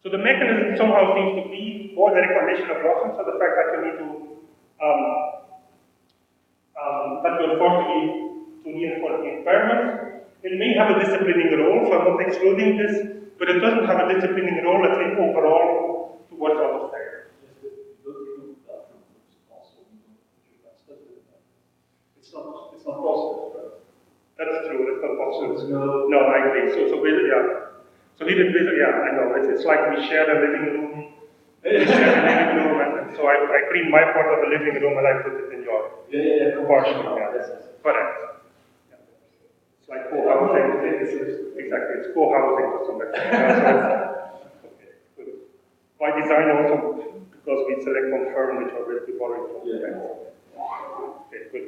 So the mechanism somehow seems to be more the recognition of losses, so the fact that you need to that you're forced to reinforce the impairments. It may have a disciplining role, so I'm not excluding this, but it doesn't have a disciplining role, let's say, overall towards other sectors. It's not possible, right? That's true, it's not possible. No, I agree. So basically, yeah. So he did basically, yeah, I know. It's like we share a living room. And so I clean my part of the living room and I put it in your portion. Yeah. Correct. Yeah. It's like co-housing. Exactly, it's co-housing to some extent. Okay, good. By design also, because we select on firm which are basically borrowing from the bank. Okay, good.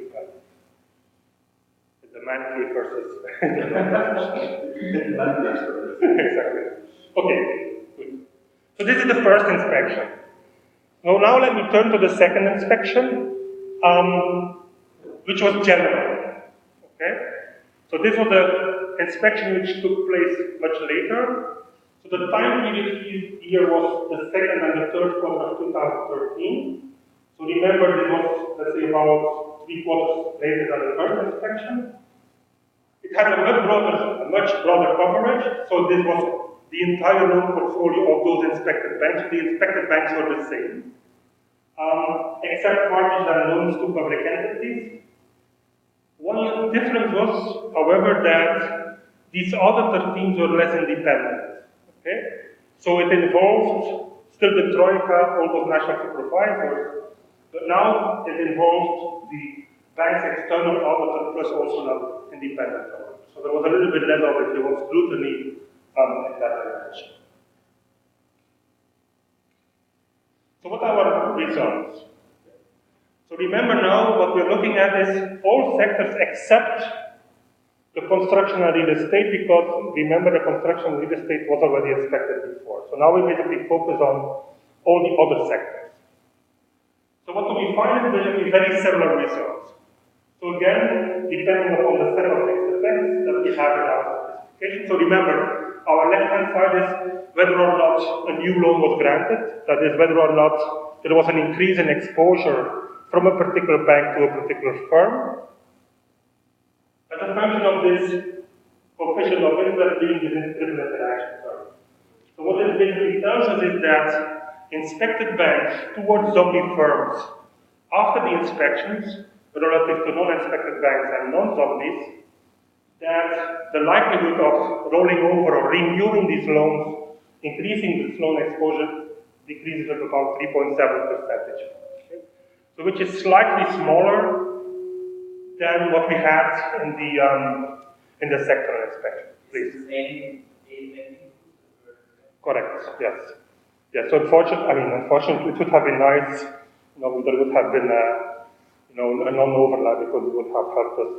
The man cave versus exactly. Okay, good. So this is the first inspection. Now let me turn to the second inspection, which was general. Okay? So this was the inspection which took place much later. So the time period here was the second and the third quarter of 2013. So remember, this was, let's say, about 3 quarters later than the first inspection. It had a much broader coverage, so this was the entire loan portfolio of those inspected banks. The inspected banks were the same, except mortgage and loans to public entities. One difference was, however, that these other teams were less independent. Okay? So it involved still the Troika, all those national supervisors, but now it involved the bank's external auditor plus also now independent auditor. So there was a little bit less of, if you want, scrutiny in that direction. So what are our results? So remember now, what we're looking at is all sectors except the construction and real estate, because remember the construction and real estate was already inspected before. So now we basically focus on all the other sectors. So what do we find is basically very similar results. So again, depending upon the set of effects that we have in our specification. So remember, our left-hand side is whether or not a new loan was granted, that is whether or not there was an increase in exposure from a particular bank to a particular firm. As a function of this coefficient of interest being this triple interaction term. So what this basically tells us is that inspected banks towards zombie firms, after the inspections, relative to non-inspected banks and non-zombies, that the likelihood of rolling over or renewing these loans, increasing this loan exposure, decreases of about 3.7 percentage points. Okay? So which is slightly smaller than what we had in the sector inspection. Please. Correct. Yes. Yes. So unfortunately, it would have been nice. There would have been a non-overlap, because it would have helped us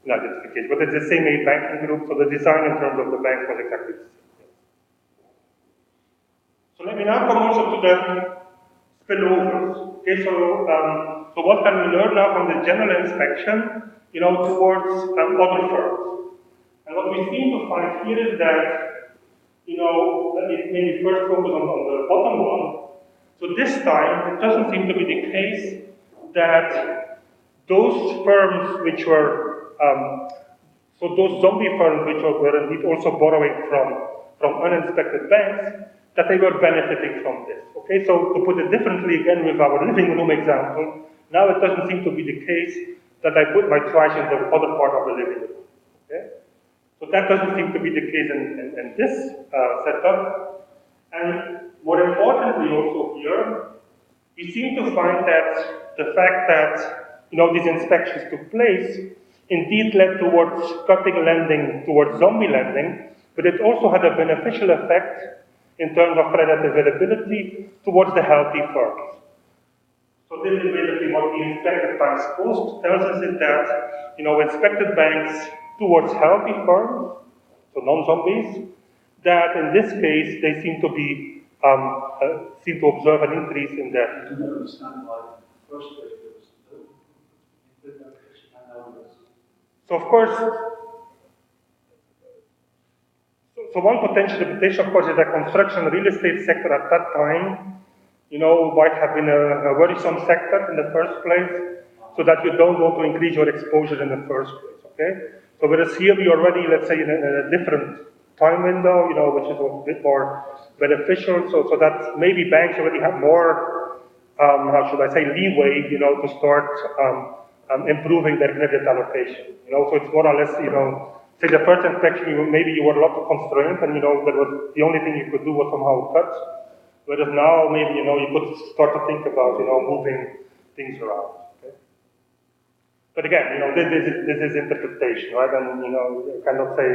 in identification. But it's the same eight banking group, so the design in terms of the bank was exactly the same. So let me now come also to the spillovers. Okay, so what can we learn now from the general inspection, towards other firms? And what we seem to find here is that, let me maybe first focus on the bottom one. So this time, it doesn't seem to be the case that those firms which were, so those zombie firms which were indeed also borrowing from uninspected banks, that they were benefiting from this. Okay, so to put it differently again with our living room example, now it doesn't seem to be the case that I put my trash in the other part of the living room. Okay? So that doesn't seem to be the case in this setup. And more importantly also here, we seem to find that the fact that these inspections took place indeed led towards cutting lending, towards zombie lending, but it also had a beneficial effect in terms of credit availability towards the healthy firms. So this is basically what the inspected banks post tells us, is that inspected banks towards healthy firms, so non-zombies, that in this case they seem to be seem to observe an increase in their. I do not understand why in the first place there was no implementation and now there is. So of course, so one potential interpretation, of course, is that construction real estate sector at that time, might have been a worrisome sector in the first place, so that you don't want to increase your exposure in the first place, okay? So whereas here we already, let's say, in a different time window, which is a bit more beneficial, so that maybe banks already have more, how should I say, leeway, to start improving their credit allocation. So it's more or less, say the first inspection, maybe you were a lot constrained, and there was the only thing you could do was somehow cut. Whereas now, maybe, you could start to think about, moving things around. Okay? But again, this is interpretation, right? And, you cannot say,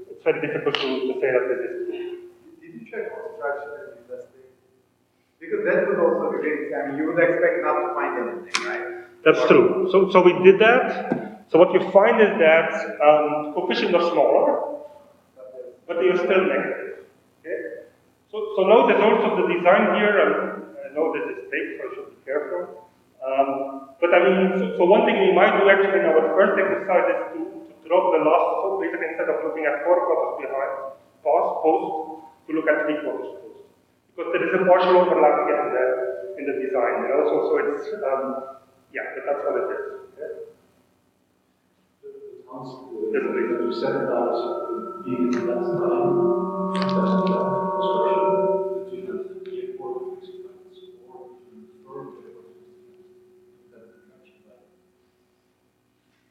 it's very difficult to say that this is true. Did you check construction and investing? Because that would also be really, you would expect not to find anything, right? That's true. So we did that. So what you find is that coefficients are smaller, but they are still negative. Okay? So notice also the design here, I know this is tape, so I should be careful. But I mean, so one thing we might do actually in our first exercise is to drop the last, so basically instead of looking at 4 quarters behind, post, to look at 3 quarters post. Because there is a partial overlap again in the design, so it's, but that's what it is. Okay? You said about being in that time, construction, that you have the airport expense or firm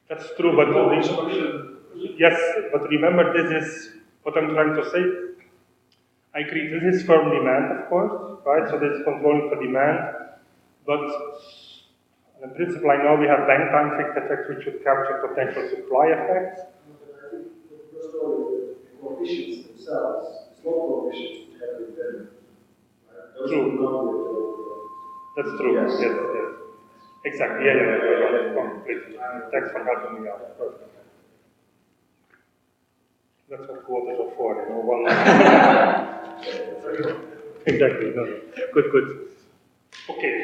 That's true, but yes, but remember, this is what I'm trying to say. I agree, this is firm demand, of course, right? So this is controlling for demand, but in principle, I know we have bank time fixed effects which should capture potential supply effects. I think the first order, the coefficients themselves, slope coefficients would have been better. True. That's true. Yes. Yes. Exactly. Yeah. Completely. Thanks for helping me out. Perfect. That's what quotas are for, one. Exactly. No. Good. Okay.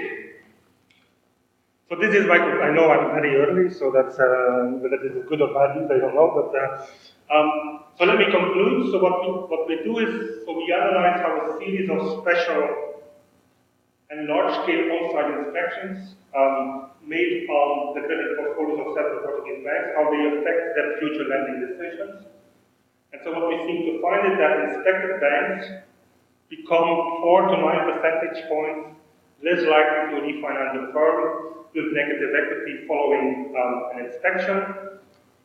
So this is I know I'm very early, so that's whether this is good or bad news, I don't know. But so let me conclude. So what we do is, so we analyze how a series of special and large-scale on-site inspections made on the credit portfolios of several Portuguese banks, how they affect their future lending decisions. And so what we seem to find is that inspected banks become 4 to 9 percentage points less likely to refinance a firm with negative equity following an inspection.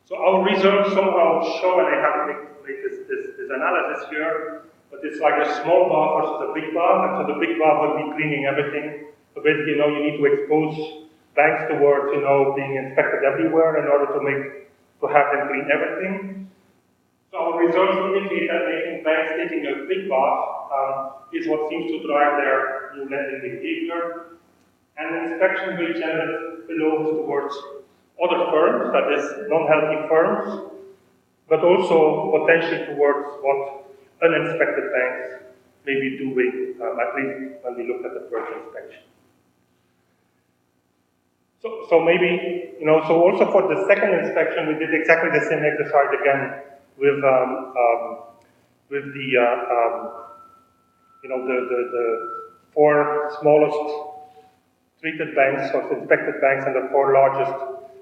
So our results somehow show, and I haven't made this analysis here, but it's like a small bath versus a big bath, and so the big bath would be cleaning everything. So basically, you need to expose banks towards, being inspected everywhere in order to have them clean everything. So our results indicate that making banks taking a big bath is what seems to drive their new lending behavior. and inspection will generate flows towards other firms, that is, non-healthy firms, but also potentially towards what uninspected banks may be doing, at least when we look at the first inspection. So maybe, so also for the second inspection, we did exactly the same exercise again with the four smallest treated banks, or inspected banks, and the four largest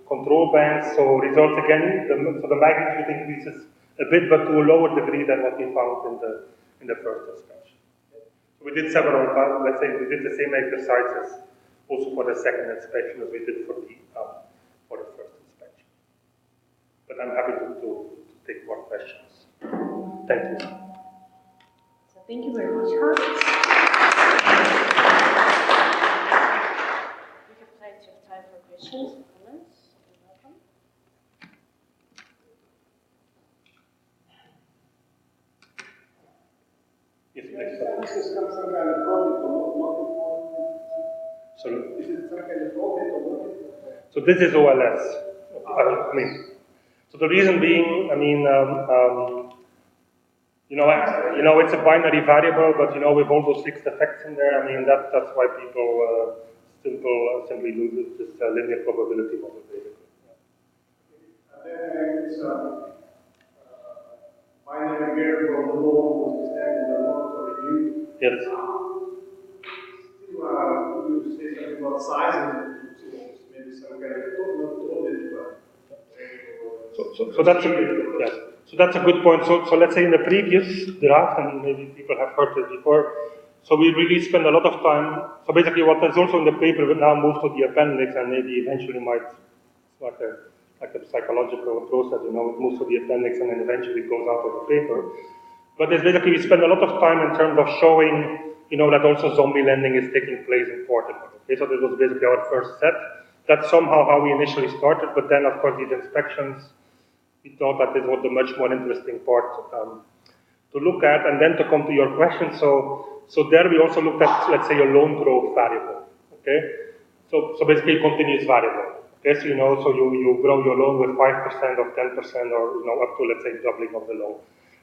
control banks. So results again, the magnitude increases a bit, but to a lower degree than what we found in the first inspection. So we did several, let's say, we did the same exercises also for the second inspection as we did for the first inspection. But I'm happy to take more questions. Thank you. So thank you very much, Hans. We have plenty of time for questions and comments. You're welcome. Yes, next This is some kind of profit or not? Sorry. Is it some kind of profit or not? So this is OLS. So the reason being, it's a binary variable, but with all those fixed effects in there, that's why people simply use this linear probability model, basically. And then it's binary variable, the law was extended a lot for review. Yes. You say something about sizing, maybe some kind of So that's a good point. So let's say in the previous draft, and maybe people have heard it before, so we really spend a lot of time. So basically, what is also in the paper will now move to the appendix, and maybe eventually might like a psychological process. It moves to the appendix, and then eventually goes out of the paper. But it's basically we spend a lot of time in terms of showing, that also zombie lending is taking place in Portugal. Okay, so this was basically our first set. That's somehow how we initially started, but then of course these inspections, we thought that this was the much more interesting part to look at, and then to come to your question. So there we also looked at, let's say, a loan growth variable. Okay, so basically continuous variable. Okay, so you grow your loan with 5% or 10% or up to, let's say, doubling of the loan,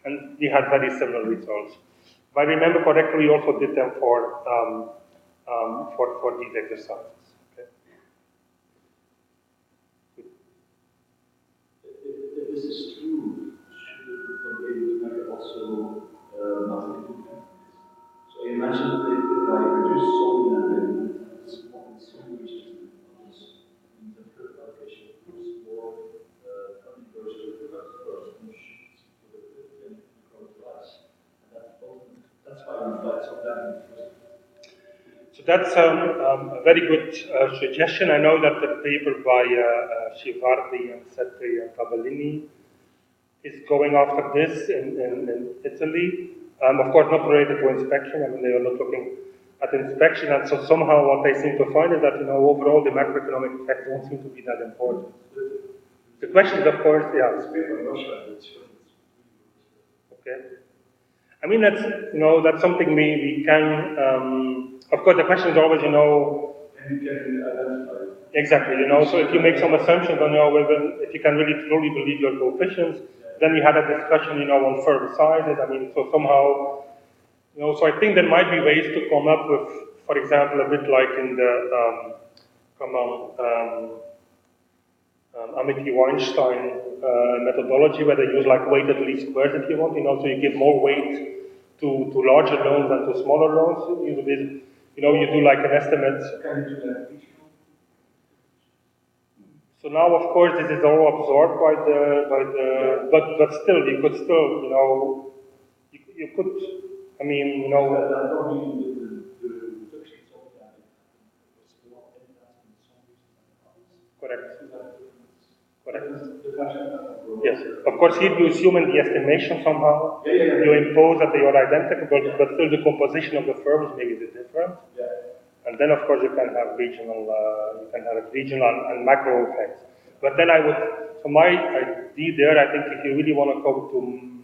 and we had very similar results. If I remember correctly, we also did them for these exercises. If this is true, should one be able to measure also nothing to do? So you mentioned that if I reduce zombie lending, it's more in some regions in the third allocation, it's more funding goes to the first machines for the growth less. And that's why we fight so bad in the first. So that's a very good suggestion. I know that the paper by Schivardi and Setti and Cavallini is going after this in Italy. Of course, not related to inspection. They are not looking at inspection. And so somehow what they seem to find is that, overall the macroeconomic effects don't seem to be that important. The question is, of course, yeah. Okay. That's something we can. Of course, the question is always, And you can identify. Exactly, so if you make some assumptions on, if you can really truly believe your coefficients, then we had a discussion, on firm sizes. So somehow, so I think there might be ways to come up with, for example, a bit like in the, Amity-Weinstein methodology, where they use like weighted least squares, if you want, so you give more weight to larger loans than to smaller loans. You do like an estimate. Can you do that? So now, of course, this is all absorbed by the, but still, you could still, you could, That probably the reductions of that was more intense in some regions than others. Correct. Yes. Of course, here you assume in the estimation somehow. Yeah. You impose that they are identical, but still the composition of the firms may be different. Yeah. And then, of course, you can have regional and macro effects. But then so my idea there, I think if you really want to come to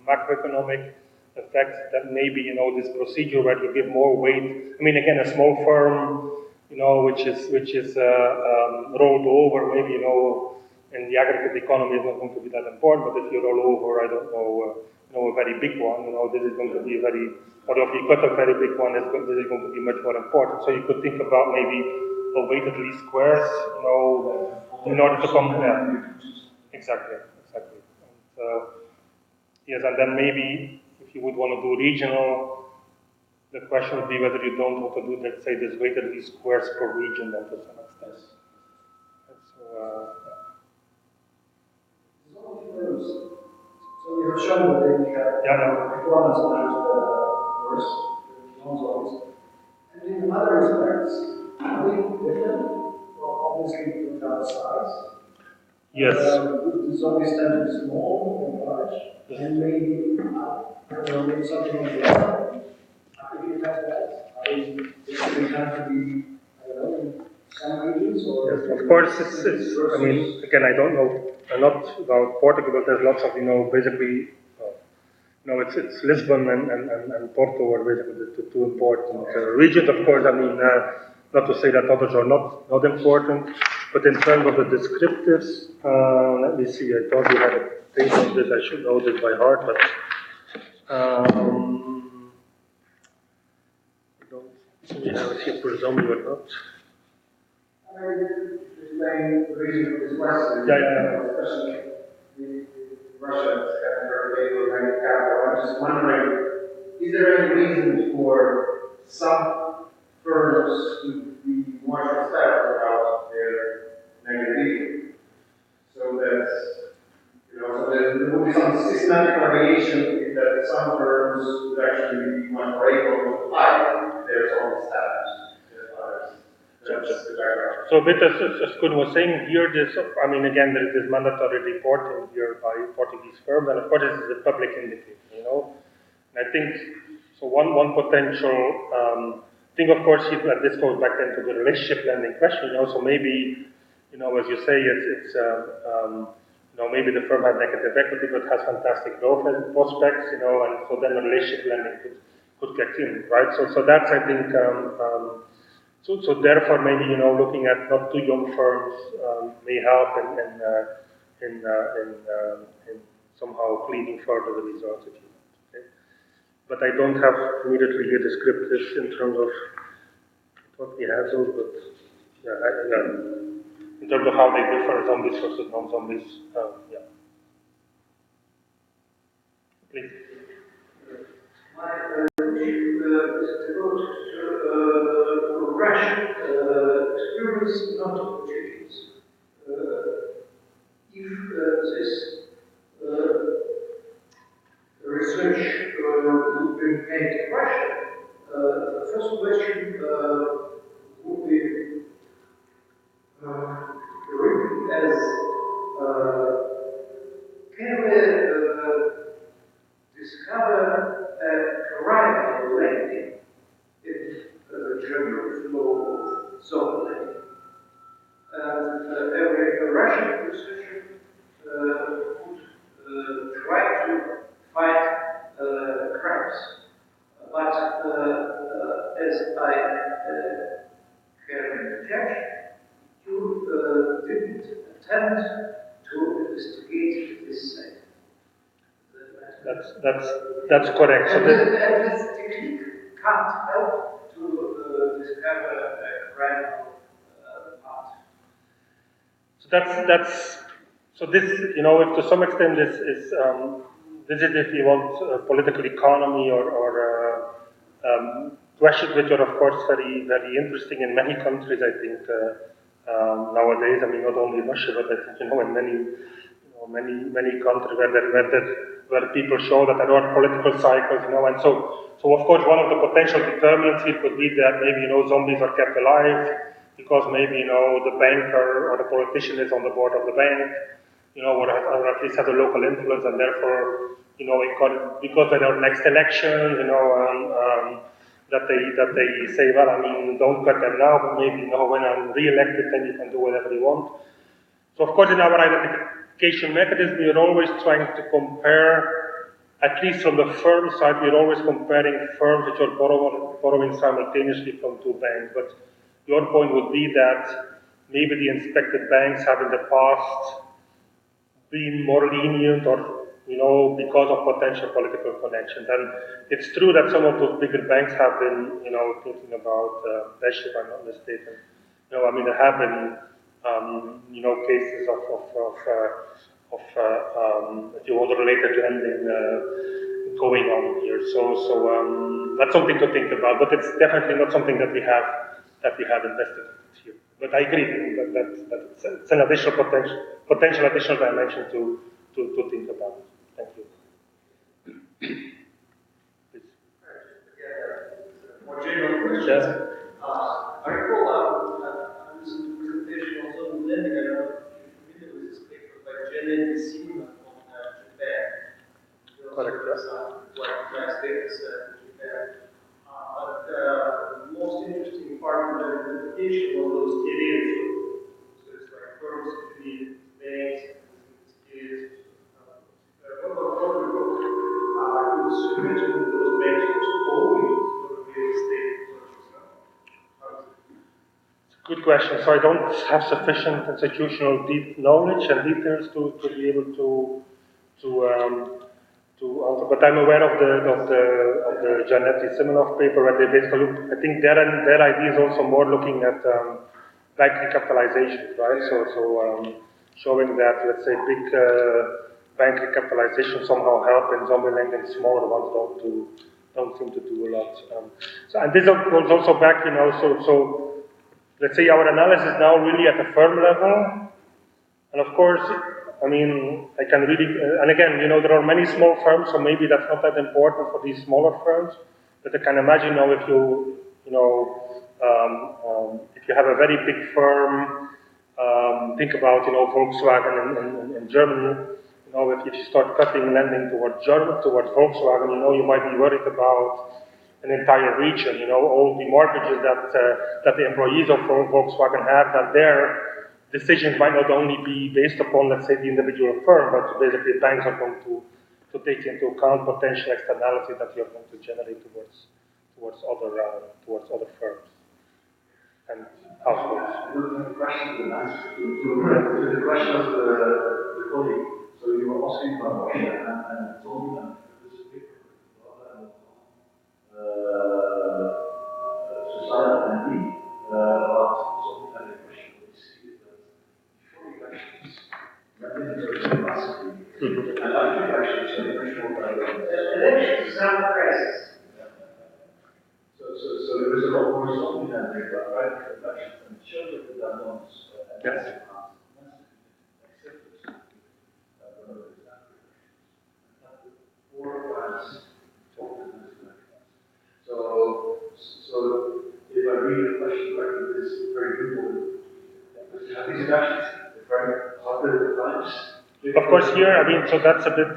macroeconomic effects, that maybe, this procedure where you give more weight. Again, a small firm, which is rolled over. Maybe in the aggregate economy is not going to be that important, but if you roll over, I don't know, a very big one, this is going to be or if you cut a very big one, this is going to be much more important. So you could think about maybe a weighted least squares, in order to come. Exactly. And, yes, and then maybe if you would want to do regional, the question would be whether you don't want to do, let's say, this weighted least squares per region then to some extent. So you have shown that the performance measures worse in non-zones. And in other respects, are they different? Well, obviously, without size. Yes. The zombies tend to be small or large. And maybe, maybe something on the other. If you have that, they tend to be, in some regions or. Yes, of course, I mean, again, I don't know a lot about Portugal, but there's lots of, basically, it's Lisbon and Porto are basically the two important regions. Of course, I mean, not to say that others are not important, but in terms of the descriptives, let me see, I thought we had a thing on this, I should know this by heart, but I don't see we have it here for zombie or not. Explain the reason for this question. Especially the Russians having very big organic capital. I'm just wondering, is there any reason for some firms to be more transparent about their negativity? So that, so there will be some systematic variation that some firms would actually be much more able to hide their own status than others. So a bit as Koen was saying here, again, there is this mandatory reporting here by Portuguese firms, and of course this is a public indicator, And I think, so one potential thing, of course, and this goes back into the relationship lending question, so maybe, as you say, it's maybe the firm has negative equity but has fantastic growth prospects, and so then the relationship lending could get in, right? So that's, I think, So therefore, maybe looking at not too young firms may help in somehow cleaning further the results, if you want. Okay? But I don't have immediately here descriptives in terms of what we have those, but in terms of how they differ, zombies versus non-zombies, Please. Experience not opportunities. If this research would be made in Russia, the first question would be written as can we discover a varietal lending in the general flow of zone lending? And every Russian researcher would try to find crimes. But as I can catch, you didn't attempt to investigate this site. That's correct. So this technique can't help to discover a crime part. So this, if to some extent this is if you want political economy or questions which are of course very, very interesting in many countries, I think nowadays. I mean, not only Russia, but I think in many countries where people show that there are political cycles, and so of course one of the potential determinants here could be that maybe zombies are kept alive because maybe the banker or the politician is on the board of the bank, or at least has a local influence, and therefore because there are next elections, that they say, well, I mean, don't cut them now, but maybe when I'm re-elected, then you can do whatever you want. So of course, in our identification mechanism, we are always trying to compare, at least from the firm side, we are always comparing firms which are borrowing simultaneously from two banks. But your point would be that maybe the inspected banks have in the past been more lenient or, because of potential political connections. And it's true that some of those bigger banks have been, thinking about Daesh, if I'm not mistaken. There have been, cases of if you want, related lending going on here. So that's something to think about, but it's definitely not something that we have invested here. But I agree that it's an additional potential additional dimension to think about. Thank you. Please. More general question. Yes. I recall I was in the presentation also on lending. I don't know if you're familiar with this paper by Jen Sima on Japan. Correct. Nice data set in Japan. But the most interesting part of the implementation was those areas. So it's like firms, community, banks, areas. What about Puerto Rico? I would imagine those banks also own real estate projects. Good question. So I don't have sufficient institutional deep knowledge and details to be able to answer, but I'm aware of the Janetti Simonov paper where they basically look. I think their idea is also more looking at bank recapitalization, right? So showing that, let's say, big bank recapitalization somehow help in zombie lending, smaller ones don't seem to do a lot. And this goes also back, so let's say our analysis now really at the firm level, and of course, I can really, and again, there are many small firms, so maybe that's not that important for these smaller firms, but I can imagine now if if you have a very big firm, think about, Volkswagen in Germany, if you start cutting lending towards Volkswagen, you might be worried about an entire region, all the mortgages that the employees of Volkswagen have, that their decisions might not only be based upon, let's say, the individual firm, but basically banks are going to take into account potential externalities that you're going to generate towards other firms and households. The question to the question of the colleague. So you were asking about Russia and told me that this is a paper Society and me about something like a question. What we see is that before elections, lending is very massively, and after elections, it's a much more Elections is not a crisis. So there is a lot more zombie lending right after elections, and it shows that the unknowns Yes. So if I read the question correctly, this is very good. Have these actions very harder times? Of course, here, so that's a bit,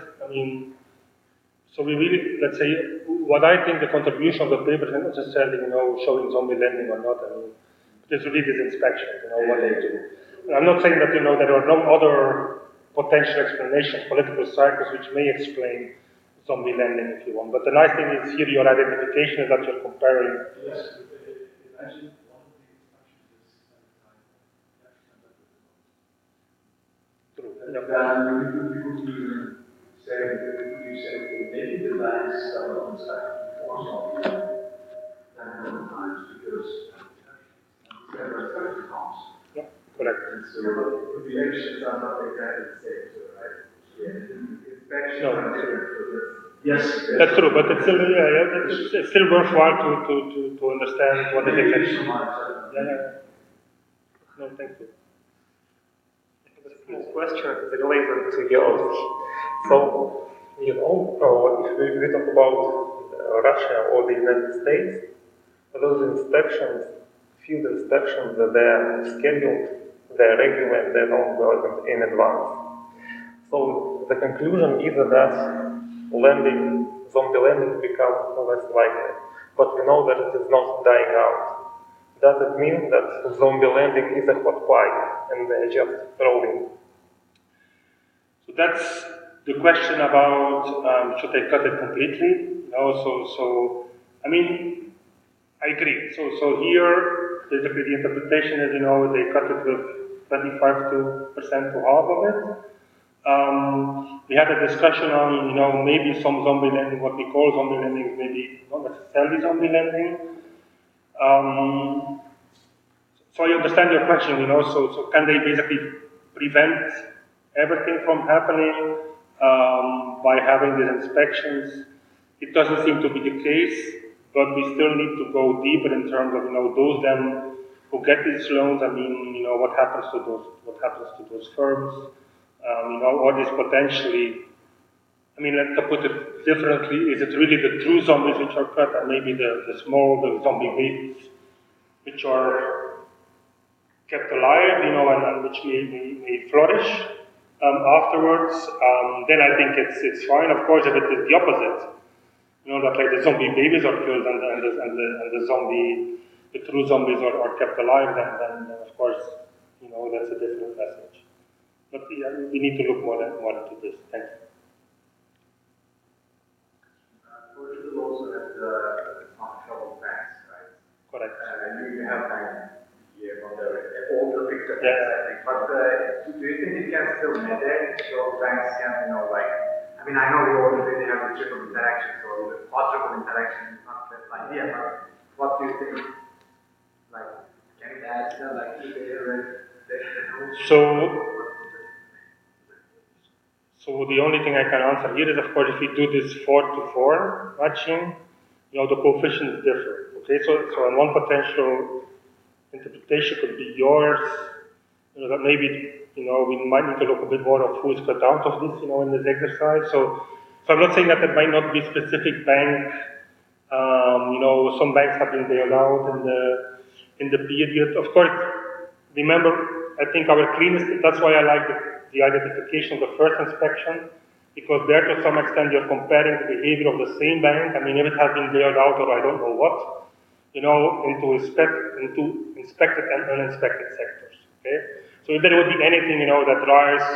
so we really, let's say, what I think the contribution of the paper is not necessarily, showing zombie lending or not. It's really this inspection, what they do. And I'm not saying that, there are no other potential explanations, political cycles, which may explain zombie lending, if you want. But the nice thing is here, your identification is that you're comparing. Yes. Imagine one of the inspections is True. then we could even say, maybe the banks that are on site before zombie lending, then other times because there are 30 comps. Yeah, correct. And so The elections are not exactly the same, so, right? Inspections No. are different, so yes, That's true, but it's still, it's still worthwhile to understand what is exactly. No, thank you. The question is related to yours. So, if we talk about Russia or the United States, those inspections, field inspections, that they're scheduled, they're regular, and they're ongoing in advance. So the conclusion is that zombie lending becomes less likely. But we know that it is not dying out. Does it mean that zombie lending is a hot pie and they're just rolling? So that's the question about should they cut it completely? I agree. So here, basically the interpretation is, they cut it with 25% to half of it. We had a discussion on, maybe some zombie lending, what we call zombie lending, maybe not necessarily zombie lending. So I understand your question, so can they basically prevent everything from happening by having these inspections? It doesn't seem to be the case, but we still need to go deeper in terms of, those then who get these loans. I mean, what happens to those firms? Or is potentially, let's put it differently, is it really the true zombies which are cut, and maybe the zombie babies, which are kept alive, and which may flourish afterwards? Then I think it's fine. Of course, if it is the opposite, that like the zombie babies are killed and the true zombies are kept alive, then of course, that's a different message. But yeah, we need to look more into this. Thank you. Portugal also has some troubled banks, right? Correct. You have on all the picture, yes. I think. But do you think it can still manage so banks can, I know you already have the triple interaction, so the quadruple interaction is not the best idea, but what do you think? Can it add So the only thing I can answer here is, of course, if we do this 4-to-4 matching, the coefficient is different. Okay, so on one potential interpretation could be yours, that maybe, we might need to look a bit more of who is cut out of this, in this exercise. So I'm not saying that it might not be specific bank. Some banks have been bailed out in the period. Of course, remember, I think our cleanest, that's why I like the identification of the first inspection, because there to some extent you're comparing the behavior of the same bank. If it has been bailed out or I don't know what, into inspected and uninspected sectors. Okay? So if there would be anything, that rise,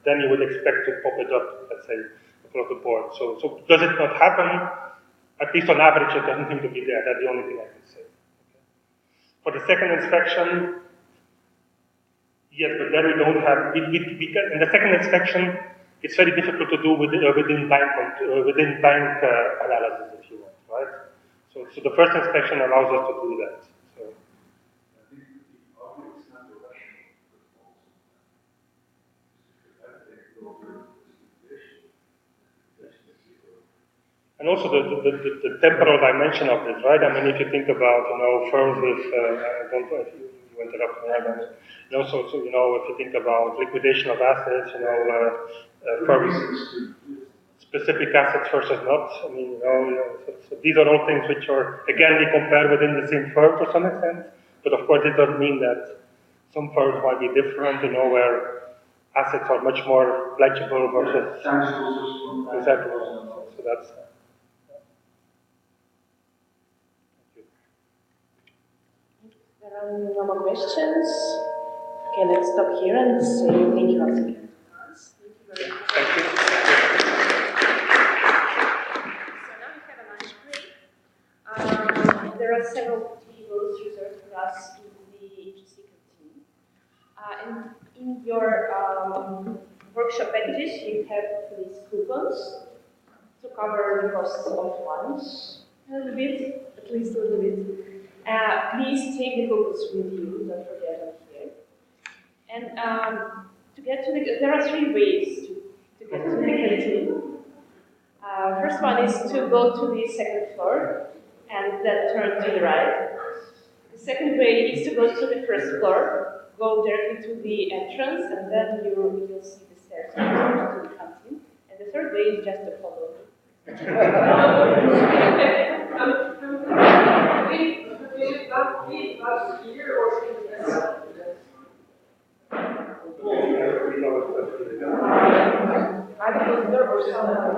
then you would expect to pop it up, let's say, across the board. So does it not happen? At least on average, it doesn't seem to be there. That's the only thing I can say. Okay. For the second inspection, yes, but there we don't have, we can, in the second inspection, it's very difficult to do within bank analysis, if you want, right? So the first inspection allows us to do that. So. And also the temporal dimension of this, right? If you think about, firms with, you interrupt me, so if you think about liquidation of assets, firms, specific assets versus not, so these are all things which are, again, we compare within the same firm to some extent, but of course it doesn't mean that some firms might be different, where assets are much more legible versus exactly. So that's. There are no more questions. Okay, let's stop here and say thank you once again. Thank you very much. Thank you. So now we have a lunch break. There are several tables reserved for us in the HSC canteen. And in your workshop packages, you have these coupons to cover the costs of lunch a little bit, at least a little bit. Please take the coupons with you, don't forget them here. And to get to there are 3 ways to get to the canteen. First one is to go to the second floor and then turn to the right. The second way is to go to the first floor, go directly to the entrance, and then you'll see the stairs to the canteen. And the third way is just to follow me. Not here or either there or somewhere.